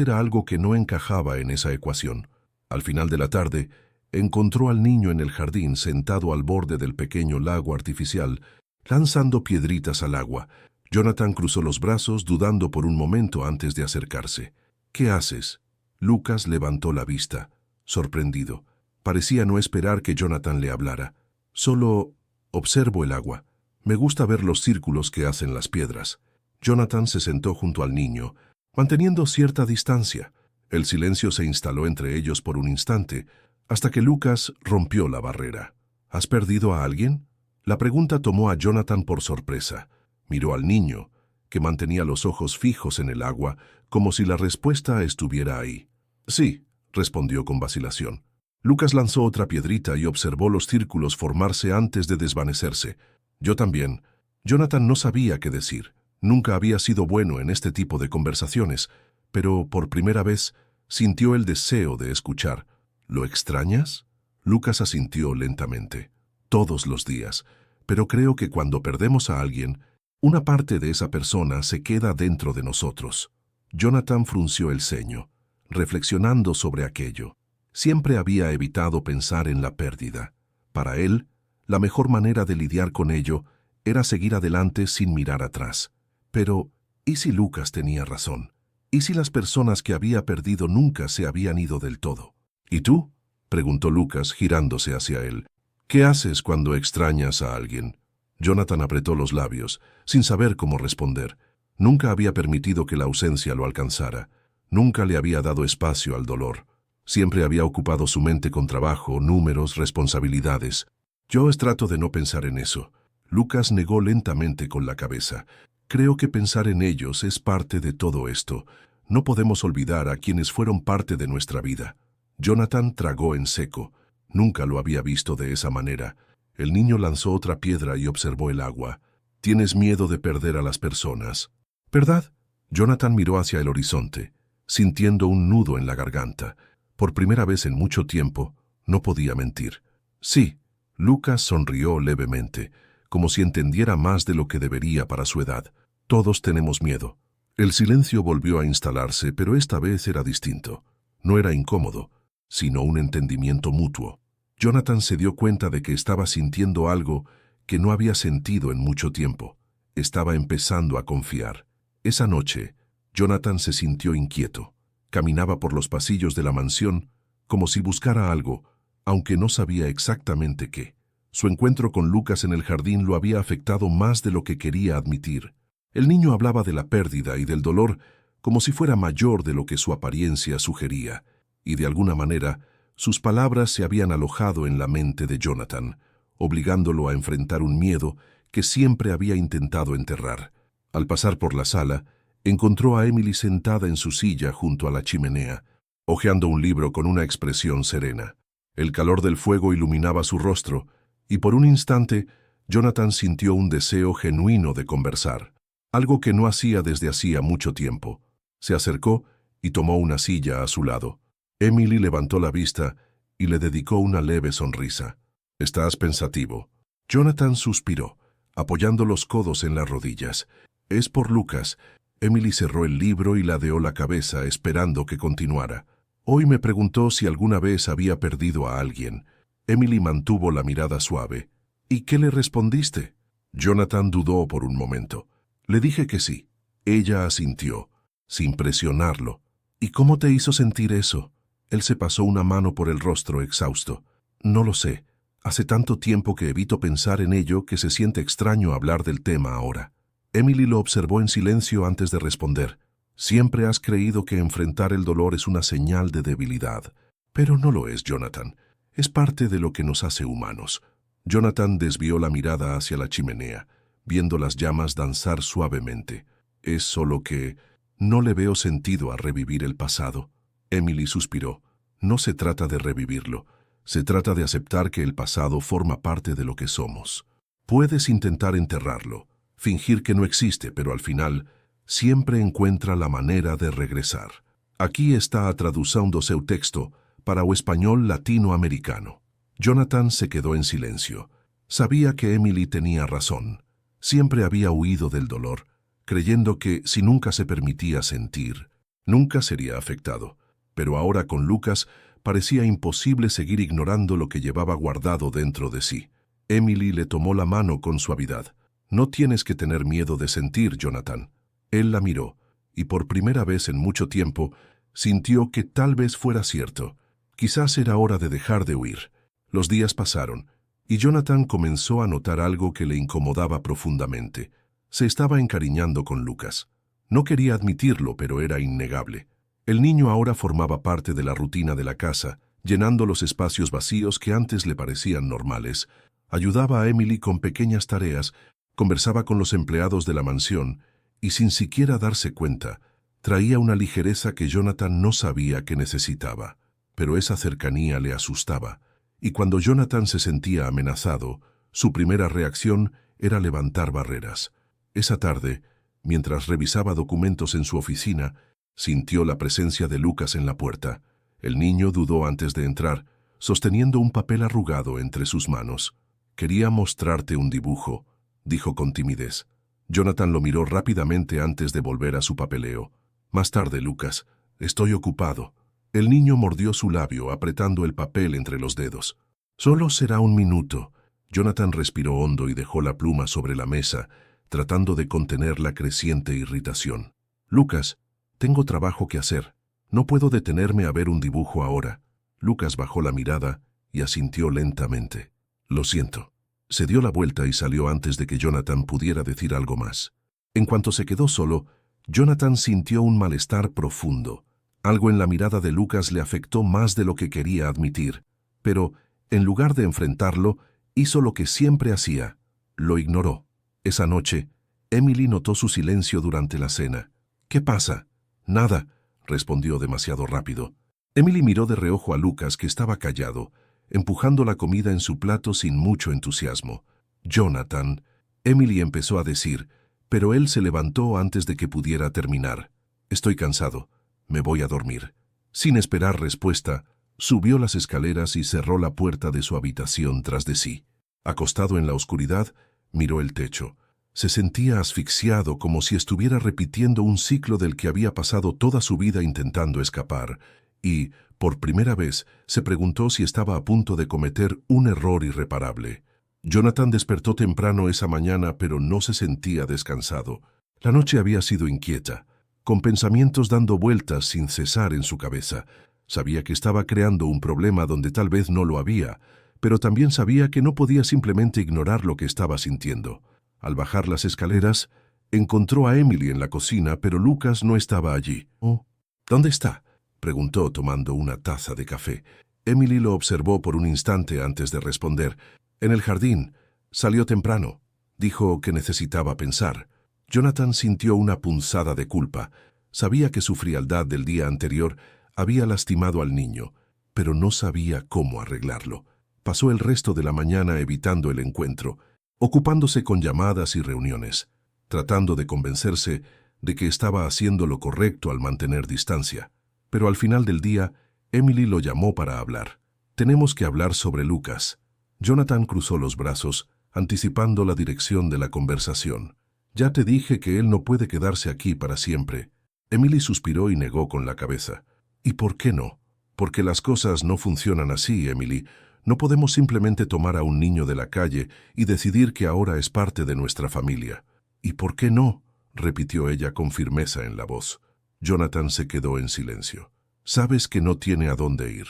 era algo que no encajaba en esa ecuación. Al final de la tarde, encontró al niño en el jardín sentado al borde del pequeño lago artificial, lanzando piedritas al agua. Jonathan cruzó los brazos, dudando por un momento antes de acercarse. «¿Qué haces?». Lucas levantó la vista, sorprendido. Parecía no esperar que Jonathan le hablara. «Solo observo el agua. Me gusta ver los círculos que hacen las piedras». Jonathan se sentó junto al niño, manteniendo cierta distancia. El silencio se instaló entre ellos por un instante, hasta que Lucas rompió la barrera. «¿Has perdido a alguien?». La pregunta tomó a Jonathan por sorpresa. Miró al niño, que mantenía los ojos fijos en el agua, como si la respuesta estuviera ahí. Sí, respondió con vacilación. Lucas lanzó otra piedrita y observó los círculos formarse antes de desvanecerse. Yo también. Jonathan no sabía qué decir. Nunca había sido bueno en este tipo de conversaciones, pero por primera vez sintió el deseo de escuchar. ¿Lo extrañas? Lucas asintió lentamente. Todos los días. Pero creo que cuando perdemos a alguien, una parte de esa persona se queda dentro de nosotros. Jonathan frunció el ceño, reflexionando sobre aquello. Siempre había evitado pensar en la pérdida. Para él, la mejor manera de lidiar con ello era seguir adelante sin mirar atrás. Pero, ¿y si Lucas tenía razón? ¿Y si las personas que había perdido nunca se habían ido del todo? ¿Y tú? Preguntó Lucas, girándose hacia él. ¿Qué haces cuando extrañas a alguien? Jonathan apretó los labios, sin saber cómo responder. Nunca había permitido que la ausencia lo alcanzara. Nunca le había dado espacio al dolor. Siempre había ocupado su mente con trabajo, números, responsabilidades. Yo trato de no pensar en eso. Lucas negó lentamente con la cabeza. Creo que pensar en ellos es parte de todo esto. No podemos olvidar a quienes fueron parte de nuestra vida. Jonathan tragó en seco. Nunca lo había visto de esa manera. El niño lanzó otra piedra y observó el agua. ¿Tienes miedo de perder a las personas? ¿Verdad? Jonathan miró hacia el horizonte, sintiendo un nudo en la garganta. Por primera vez en mucho tiempo, no podía mentir. Sí, Lucas sonrió levemente, como si entendiera más de lo que debería para su edad. Todos tenemos miedo. El silencio volvió a instalarse, pero esta vez era distinto. No era incómodo, sino un entendimiento mutuo. Jonathan se dio cuenta de que estaba sintiendo algo que no había sentido en mucho tiempo. Estaba empezando a confiar. Esa noche, Jonathan se sintió inquieto. Caminaba por los pasillos de la mansión como si buscara algo, aunque no sabía exactamente qué. Su encuentro con Lucas en el jardín lo había afectado más de lo que quería admitir. El niño hablaba de la pérdida y del dolor como si fuera mayor de lo que su apariencia sugería, y de alguna manera sus palabras se habían alojado en la mente de Jonathan, obligándolo a enfrentar un miedo que siempre había intentado enterrar. Al pasar por la sala, encontró a Emily sentada en su silla junto a la chimenea, hojeando un libro con una expresión serena. El calor del fuego iluminaba su rostro, y por un instante Jonathan sintió un deseo genuino de conversar, algo que no hacía desde hacía mucho tiempo. Se acercó y tomó una silla a su lado. Emily levantó la vista y le dedicó una leve sonrisa. «¿Estás pensativo?» Jonathan suspiró, apoyando los codos en las rodillas. «Es por Lucas». Emily cerró el libro y ladeó la cabeza esperando que continuara. «Hoy me preguntó si alguna vez había perdido a alguien». Emily mantuvo la mirada suave. «¿Y qué le respondiste?» Jonathan dudó por un momento. «Le dije que sí». Ella asintió, sin presionarlo. «¿Y cómo te hizo sentir eso?» Él se pasó una mano por el rostro exhausto. «No lo sé. Hace tanto tiempo que evito pensar en ello que se siente extraño hablar del tema ahora». Emily lo observó en silencio antes de responder. «Siempre has creído que enfrentar el dolor es una señal de debilidad. Pero no lo es, Jonathan. Es parte de lo que nos hace humanos». Jonathan desvió la mirada hacia la chimenea, viendo las llamas danzar suavemente. «Es solo que no le veo sentido a revivir el pasado». Emily suspiró. «No se trata de revivirlo. Se trata de aceptar que el pasado forma parte de lo que somos. Puedes intentar enterrarlo, fingir que no existe, pero al final siempre encuentra la manera de regresar». Aquí está traduciendo seu texto para o español latinoamericano. Jonathan se quedó en silencio. Sabía que Emily tenía razón. Siempre había huido del dolor, creyendo que si nunca se permitía sentir, nunca sería afectado. Pero ahora con Lucas parecía imposible seguir ignorando lo que llevaba guardado dentro de sí. Emily le tomó la mano con suavidad. «No tienes que tener miedo de sentir, Jonathan». Él la miró, y por primera vez en mucho tiempo sintió que tal vez fuera cierto. Quizás era hora de dejar de huir. Los días pasaron, y Jonathan comenzó a notar algo que le incomodaba profundamente. Se estaba encariñando con Lucas. No quería admitirlo, pero era innegable. El niño ahora formaba parte de la rutina de la casa, llenando los espacios vacíos que antes le parecían normales. Ayudaba a Emily con pequeñas tareas Conversaba con los empleados de la mansión y, sin siquiera darse cuenta, traía una ligereza que Jonathan no sabía que necesitaba. Pero esa cercanía le asustaba, y cuando Jonathan se sentía amenazado, su primera reacción era levantar barreras. Esa tarde, mientras revisaba documentos en su oficina, sintió la presencia de Lucas en la puerta. El niño dudó antes de entrar, sosteniendo un papel arrugado entre sus manos. «Quería mostrarte un dibujo», dijo con timidez. Jonathan lo miró rápidamente antes de volver a su papeleo. «Más tarde, Lucas. Estoy ocupado». El niño mordió su labio, apretando el papel entre los dedos. «Solo será un minuto». Jonathan respiró hondo y dejó la pluma sobre la mesa, tratando de contener la creciente irritación. «Lucas, tengo trabajo que hacer. No puedo detenerme a ver un dibujo ahora». Lucas bajó la mirada y asintió lentamente. «Lo siento». Se dio la vuelta y salió antes de que Jonathan pudiera decir algo más. En cuanto se quedó solo, Jonathan sintió un malestar profundo. Algo en la mirada de Lucas le afectó más de lo que quería admitir, pero, en lugar de enfrentarlo, hizo lo que siempre hacía: lo ignoró. Esa noche, Emily notó su silencio durante la cena. «¿Qué pasa?» «Nada», respondió demasiado rápido. Emily miró de reojo a Lucas, que estaba callado, empujando la comida en su plato sin mucho entusiasmo. «Jonathan», Emily empezó a decir, pero él se levantó antes de que pudiera terminar. «Estoy cansado. Me voy a dormir». Sin esperar respuesta, subió las escaleras y cerró la puerta de su habitación tras de sí. Acostado en la oscuridad, miró el techo. Se sentía asfixiado, como si estuviera repitiendo un ciclo del que había pasado toda su vida intentando escapar, y, por primera vez, se preguntó si estaba a punto de cometer un error irreparable. Jonathan despertó temprano esa mañana, pero no se sentía descansado. La noche había sido inquieta, con pensamientos dando vueltas sin cesar en su cabeza. Sabía que estaba creando un problema donde tal vez no lo había, pero también sabía que no podía simplemente ignorar lo que estaba sintiendo. Al bajar las escaleras, encontró a Emily en la cocina, pero Lucas no estaba allí. «Oh, ¿dónde está?», preguntó tomando una taza de café. Emily lo observó por un instante antes de responder. «En el jardín. Salió temprano. Dijo que necesitaba pensar». Jonathan sintió una punzada de culpa. Sabía que su frialdad del día anterior había lastimado al niño, pero no sabía cómo arreglarlo. Pasó el resto de la mañana evitando el encuentro, ocupándose con llamadas y reuniones, tratando de convencerse de que estaba haciendo lo correcto al mantener distancia. Pero al final del día, Emily lo llamó para hablar. «Tenemos que hablar sobre Lucas». Jonathan cruzó los brazos, anticipando la dirección de la conversación. «Ya te dije que él no puede quedarse aquí para siempre». Emily suspiró y negó con la cabeza. «¿Y por qué no?». «Porque las cosas no funcionan así, Emily. No podemos simplemente tomar a un niño de la calle y decidir que ahora es parte de nuestra familia». «¿Y por qué no?», repitió ella con firmeza en la voz. Jonathan se quedó en silencio. «Sabes que no tiene a dónde ir.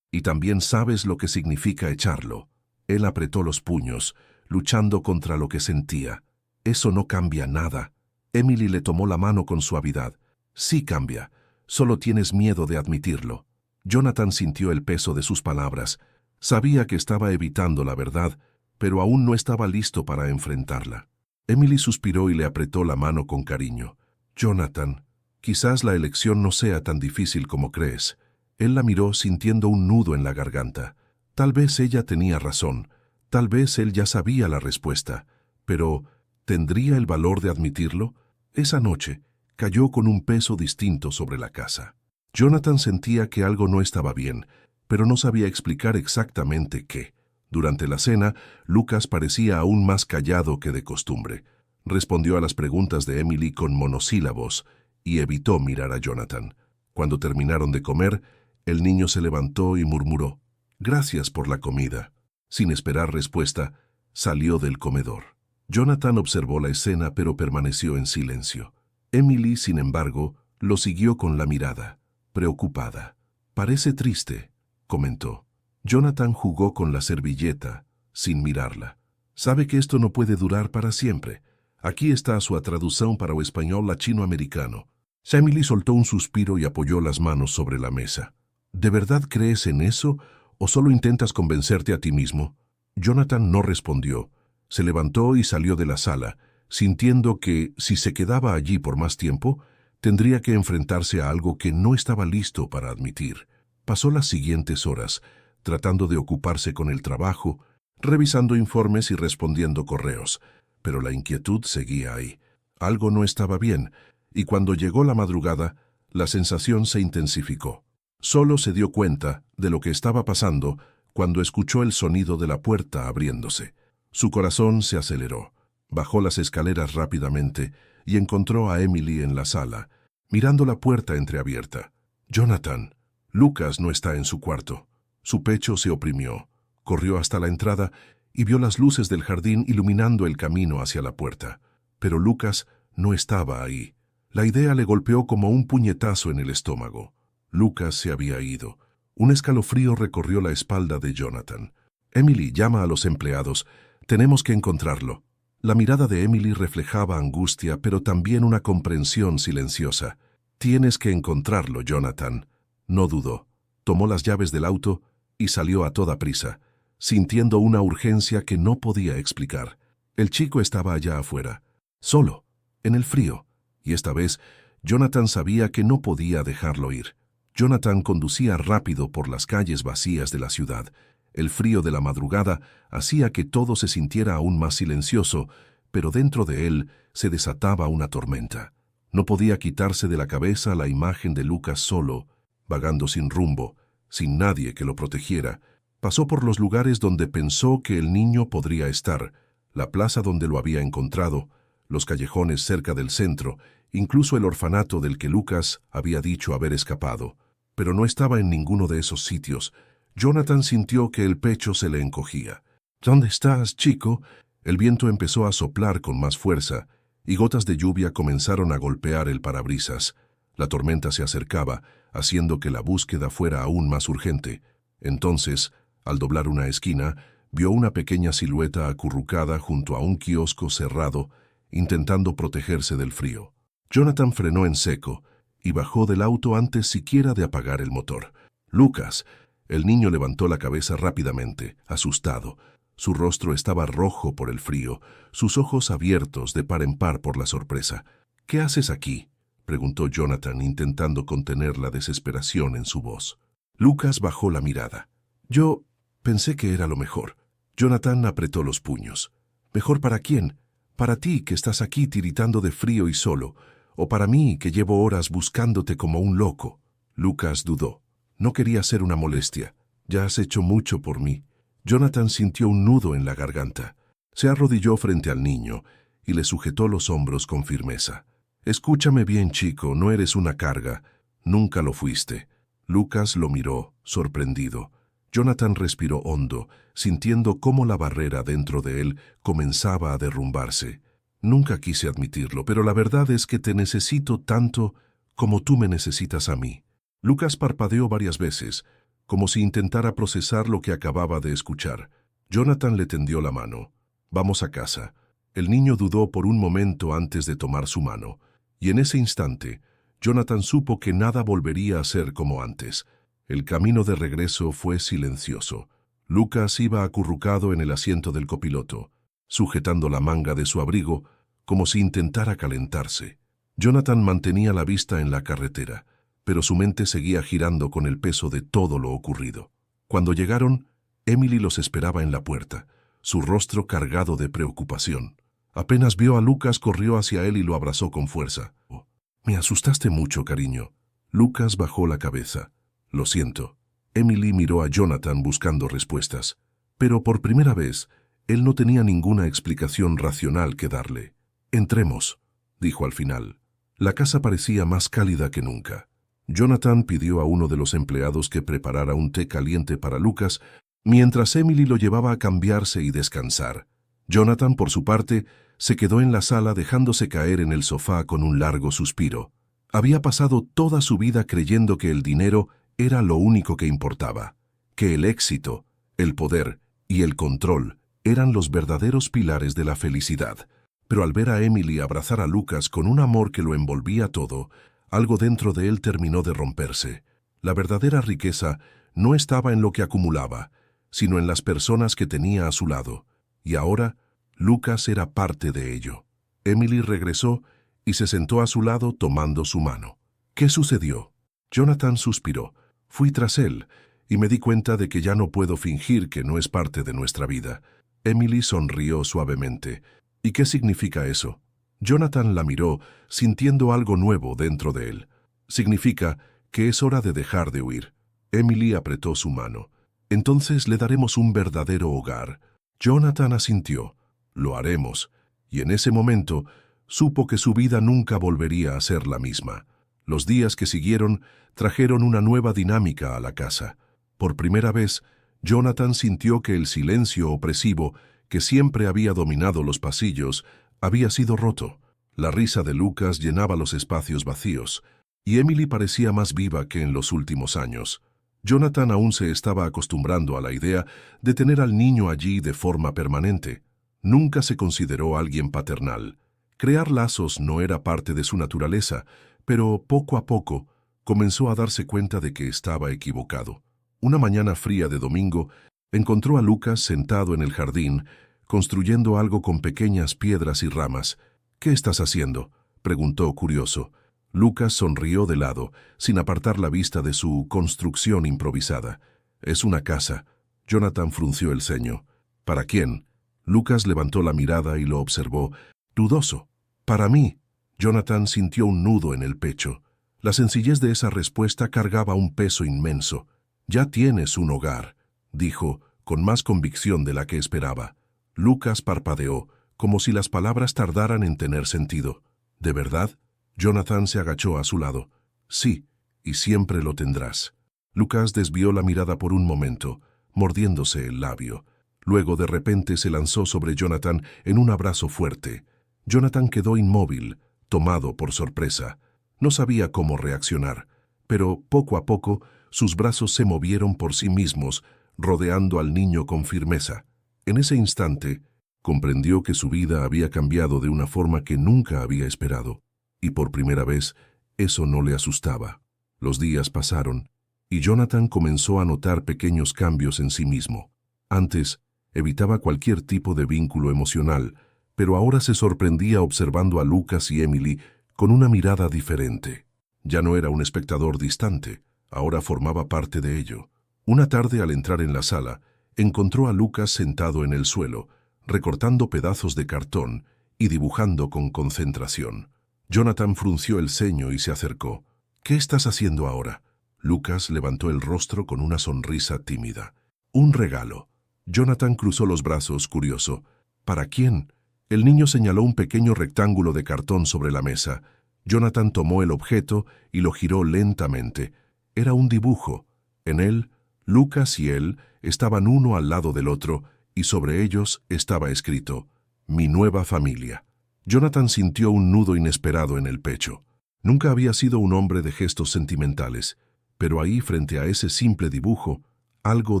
Y también sabes lo que significa echarlo». Él apretó los puños, luchando contra lo que sentía. «Eso no cambia nada». Emily le tomó la mano con suavidad. «Sí cambia. Solo tienes miedo de admitirlo». Jonathan sintió el peso de sus palabras. Sabía que estaba evitando la verdad, pero aún no estaba listo para enfrentarla. Emily suspiró y le apretó la mano con cariño. «Jonathan, quizás la elección no sea tan difícil como crees». Él la miró sintiendo un nudo en la garganta. Tal vez ella tenía razón. Tal vez él ya sabía la respuesta. Pero, ¿tendría el valor de admitirlo? Esa noche, cayó con un peso distinto sobre la casa. Jonathan sentía que algo no estaba bien, pero no sabía explicar exactamente qué. Durante la cena, Lucas parecía aún más callado que de costumbre. Respondió a las preguntas de Emily con monosílabos y evitó mirar a Jonathan. Cuando terminaron de comer, el niño se levantó y murmuró: «Gracias por la comida». Sin esperar respuesta, salió del comedor. Jonathan observó la escena, pero permaneció en silencio. Emily, sin embargo, lo siguió con la mirada, preocupada. «Parece triste», comentó. Jonathan jugó con la servilleta, sin mirarla. «Sabe que esto no puede durar para siempre. Aquí está su traducción para o español latinoamericano». Emily soltó un suspiro y apoyó las manos sobre la mesa. «¿De verdad crees en eso o solo intentas convencerte a ti mismo?». Jonathan no respondió. Se levantó y salió de la sala, sintiendo que, si se quedaba allí por más tiempo, tendría que enfrentarse a algo que no estaba listo para admitir. Pasó las siguientes horas, tratando de ocuparse con el trabajo, revisando informes y respondiendo correos, pero la inquietud seguía ahí. Algo no estaba bien, y cuando llegó la madrugada, la sensación se intensificó. Solo se dio cuenta de lo que estaba pasando cuando escuchó el sonido de la puerta abriéndose. Su corazón se aceleró. Bajó las escaleras rápidamente y encontró a Emily en la sala, mirando la puerta entreabierta. «Jonathan, Lucas no está en su cuarto». Su pecho se oprimió. Corrió hasta la entrada y vio las luces del jardín iluminando el camino hacia la puerta. Pero Lucas no estaba ahí. La idea le golpeó como un puñetazo en el estómago. Lucas se había ido. Un escalofrío recorrió la espalda de Jonathan. «Emily, llama a los empleados. Tenemos que encontrarlo». La mirada de Emily reflejaba angustia, pero también una comprensión silenciosa. «Tienes que encontrarlo, Jonathan». No dudó. Tomó las llaves del auto y salió a toda prisa, sintiendo una urgencia que no podía explicar. El chico estaba allá afuera, solo, en el frío, y esta vez Jonathan sabía que no podía dejarlo ir. Jonathan conducía rápido por las calles vacías de la ciudad. El frío de la madrugada hacía que todo se sintiera aún más silencioso, pero dentro de él se desataba una tormenta. No podía quitarse de la cabeza la imagen de Lucas solo, vagando sin rumbo, sin nadie que lo protegiera. Pasó por los lugares donde pensó que el niño podría estar, la plaza donde lo había encontrado, los callejones cerca del centro, incluso el orfanato del que Lucas había dicho haber escapado. Pero no estaba en ninguno de esos sitios. Jonathan sintió que el pecho se le encogía. «¿Dónde estás, chico?» El viento empezó a soplar con más fuerza, y gotas de lluvia comenzaron a golpear el parabrisas. La tormenta se acercaba, haciendo que la búsqueda fuera aún más urgente. Entonces, al doblar una esquina, vio una pequeña silueta acurrucada junto a un kiosco cerrado, intentando protegerse del frío. Jonathan frenó en seco y bajó del auto antes siquiera de apagar el motor. «Lucas». El niño levantó la cabeza rápidamente, asustado. Su rostro estaba rojo por el frío, sus ojos abiertos de par en par por la sorpresa. «¿Qué haces aquí?», preguntó Jonathan, intentando contener la desesperación en su voz. Lucas bajó la mirada. «Yo pensé que era lo mejor». Jonathan apretó los puños. «¿Mejor para quién? ¿Para ti, que estás aquí tiritando de frío y solo? ¿O para mí, que llevo horas buscándote como un loco?» Lucas dudó. No quería ser una molestia. «Ya has hecho mucho por mí». Jonathan sintió un nudo en la garganta. Se arrodilló frente al niño y le sujetó los hombros con firmeza. «Escúchame bien, chico, no eres una carga. Nunca lo fuiste». Lucas lo miró, sorprendido. Jonathan respiró hondo, sintiendo cómo la barrera dentro de él comenzaba a derrumbarse. «Nunca quise admitirlo, pero la verdad es que te necesito tanto como tú me necesitas a mí». Lucas parpadeó varias veces, como si intentara procesar lo que acababa de escuchar. Jonathan le tendió la mano. «Vamos a casa». El niño dudó por un momento antes de tomar su mano, y en ese instante, Jonathan supo que nada volvería a ser como antes. El camino de regreso fue silencioso. Lucas iba acurrucado en el asiento del copiloto, sujetando la manga de su abrigo, como si intentara calentarse. Jonathan mantenía la vista en la carretera, pero su mente seguía girando con el peso de todo lo ocurrido. Cuando llegaron, Emily los esperaba en la puerta, su rostro cargado de preocupación. Apenas vio a Lucas, corrió hacia él y lo abrazó con fuerza. «Oh, me asustaste mucho, cariño». Lucas bajó la cabeza. «Lo siento». Emily miró a Jonathan buscando respuestas, pero por primera vez, él no tenía ninguna explicación racional que darle. «Entremos», dijo al final. La casa parecía más cálida que nunca. Jonathan pidió a uno de los empleados que preparara un té caliente para Lucas, mientras Emily lo llevaba a cambiarse y descansar. Jonathan, por su parte, se quedó en la sala dejándose caer en el sofá con un largo suspiro. Había pasado toda su vida creyendo que el dinero era lo único que importaba, que el éxito, el poder y el control eran los verdaderos pilares de la felicidad. Pero al ver a Emily abrazar a Lucas con un amor que lo envolvía todo, algo dentro de él terminó de romperse. La verdadera riqueza no estaba en lo que acumulaba, sino en las personas que tenía a su lado. Y ahora, Lucas era parte de ello. Emily regresó y se sentó a su lado tomando su mano. ¿Qué sucedió? Jonathan suspiró. Fui tras él y me di cuenta de que ya no puedo fingir que no es parte de nuestra vida. Emily sonrió suavemente. ¿Y qué significa eso? Jonathan la miró, sintiendo algo nuevo dentro de él. Significa que es hora de dejar de huir. Emily apretó su mano. Entonces le daremos un verdadero hogar. Jonathan asintió. Lo haremos. Y en ese momento supo que su vida nunca volvería a ser la misma. Los días que siguieron trajeron una nueva dinámica a la casa. Por primera vez, Jonathan sintió que el silencio opresivo que siempre había dominado los pasillos había sido roto. La risa de Lucas llenaba los espacios vacíos, y Emily parecía más viva que en los últimos años. Jonathan aún se estaba acostumbrando a la idea de tener al niño allí de forma permanente. Nunca se consideró alguien paternal. Crear lazos no era parte de su naturaleza, pero poco a poco comenzó a darse cuenta de que estaba equivocado. Una mañana fría de domingo, encontró a Lucas sentado en el jardín, construyendo algo con pequeñas piedras y ramas. «¿Qué estás haciendo?», preguntó curioso. Lucas sonrió de lado, sin apartar la vista de su construcción improvisada. «Es una casa». Jonathan frunció el ceño. «¿Para quién?». Lucas levantó la mirada y lo observó, dudoso. «Para mí». Jonathan sintió un nudo en el pecho. La sencillez de esa respuesta cargaba un peso inmenso. «Ya tienes un hogar», dijo, con más convicción de la que esperaba. Lucas parpadeó, como si las palabras tardaran en tener sentido. «¿De verdad?». Jonathan se agachó a su lado. «Sí, y siempre lo tendrás». Lucas desvió la mirada por un momento, mordiéndose el labio. Luego de repente se lanzó sobre Jonathan en un abrazo fuerte. Jonathan quedó inmóvil, tomado por sorpresa. No sabía cómo reaccionar, pero poco a poco sus brazos se movieron por sí mismos, rodeando al niño con firmeza. En ese instante, comprendió que su vida había cambiado de una forma que nunca había esperado, y por primera vez eso no le asustaba. Los días pasaron, y Jonathan comenzó a notar pequeños cambios en sí mismo. Antes, evitaba cualquier tipo de vínculo emocional, pero ahora se sorprendía observando a Lucas y Emily con una mirada diferente. Ya no era un espectador distante, ahora formaba parte de ello. Una tarde, al entrar en la sala, encontró a Lucas sentado en el suelo, recortando pedazos de cartón y dibujando con concentración. Jonathan frunció el ceño y se acercó. «¿Qué estás haciendo ahora?». Lucas levantó el rostro con una sonrisa tímida. «Un regalo». Jonathan cruzó los brazos, curioso. «¿Para quién?». El niño señaló un pequeño rectángulo de cartón sobre la mesa. Jonathan tomó el objeto y lo giró lentamente. Era un dibujo. En él, Lucas y él estaban uno al lado del otro, y sobre ellos estaba escrito: «Mi nueva familia». Jonathan sintió un nudo inesperado en el pecho. Nunca había sido un hombre de gestos sentimentales, pero ahí, frente a ese simple dibujo, algo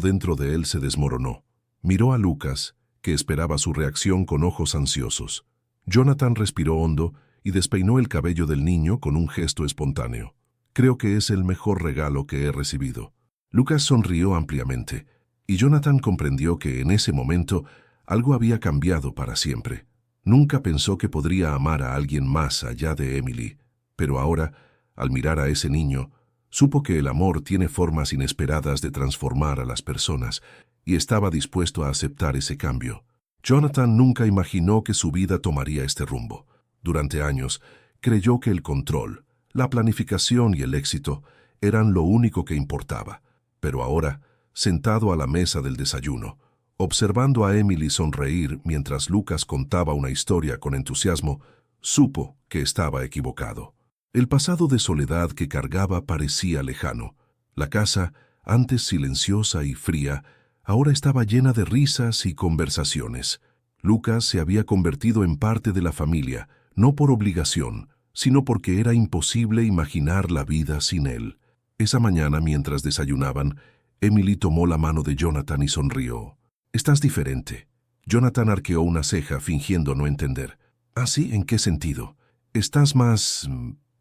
dentro de él se desmoronó. Miró a Lucas, que esperaba su reacción con ojos ansiosos. Jonathan respiró hondo y despeinó el cabello del niño con un gesto espontáneo. «Creo que es el mejor regalo que he recibido». Lucas sonrió ampliamente, y Jonathan comprendió que en ese momento algo había cambiado para siempre. Nunca pensó que podría amar a alguien más allá de Emily, pero ahora, al mirar a ese niño, supo que el amor tiene formas inesperadas de transformar a las personas, y estaba dispuesto a aceptar ese cambio. Jonathan nunca imaginó que su vida tomaría este rumbo. Durante años, creyó que el control, la planificación y el éxito eran lo único que importaba. Pero ahora, sentado a la mesa del desayuno, observando a Emily sonreír mientras Lucas contaba una historia con entusiasmo, supo que estaba equivocado. El pasado de soledad que cargaba parecía lejano. La casa, antes silenciosa y fría, ahora estaba llena de risas y conversaciones. Lucas se había convertido en parte de la familia, no por obligación, sino porque era imposible imaginar la vida sin él. Esa mañana, mientras desayunaban, Emily tomó la mano de Jonathan y sonrió. «Estás diferente». Jonathan arqueó una ceja, fingiendo no entender. «¿Ah, sí? ¿En qué sentido?». «Estás más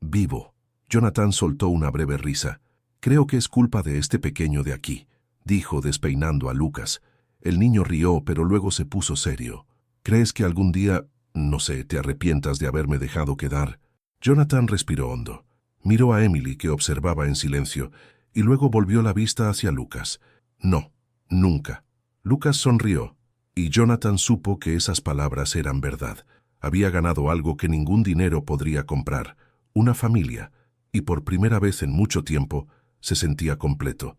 vivo». Jonathan soltó una breve risa. «Creo que es culpa de este pequeño de aquí», dijo despeinando a Lucas. El niño rió, pero luego se puso serio. ¿Crees que algún día, no sé, te arrepientas de haberme dejado quedar? Jonathan respiró hondo. Miró a Emily, que observaba en silencio, y luego volvió la vista hacia Lucas. No, nunca. Lucas sonrió, y Jonathan supo que esas palabras eran verdad. Había ganado algo que ningún dinero podría comprar, una familia, y por primera vez en mucho tiempo se sentía completo.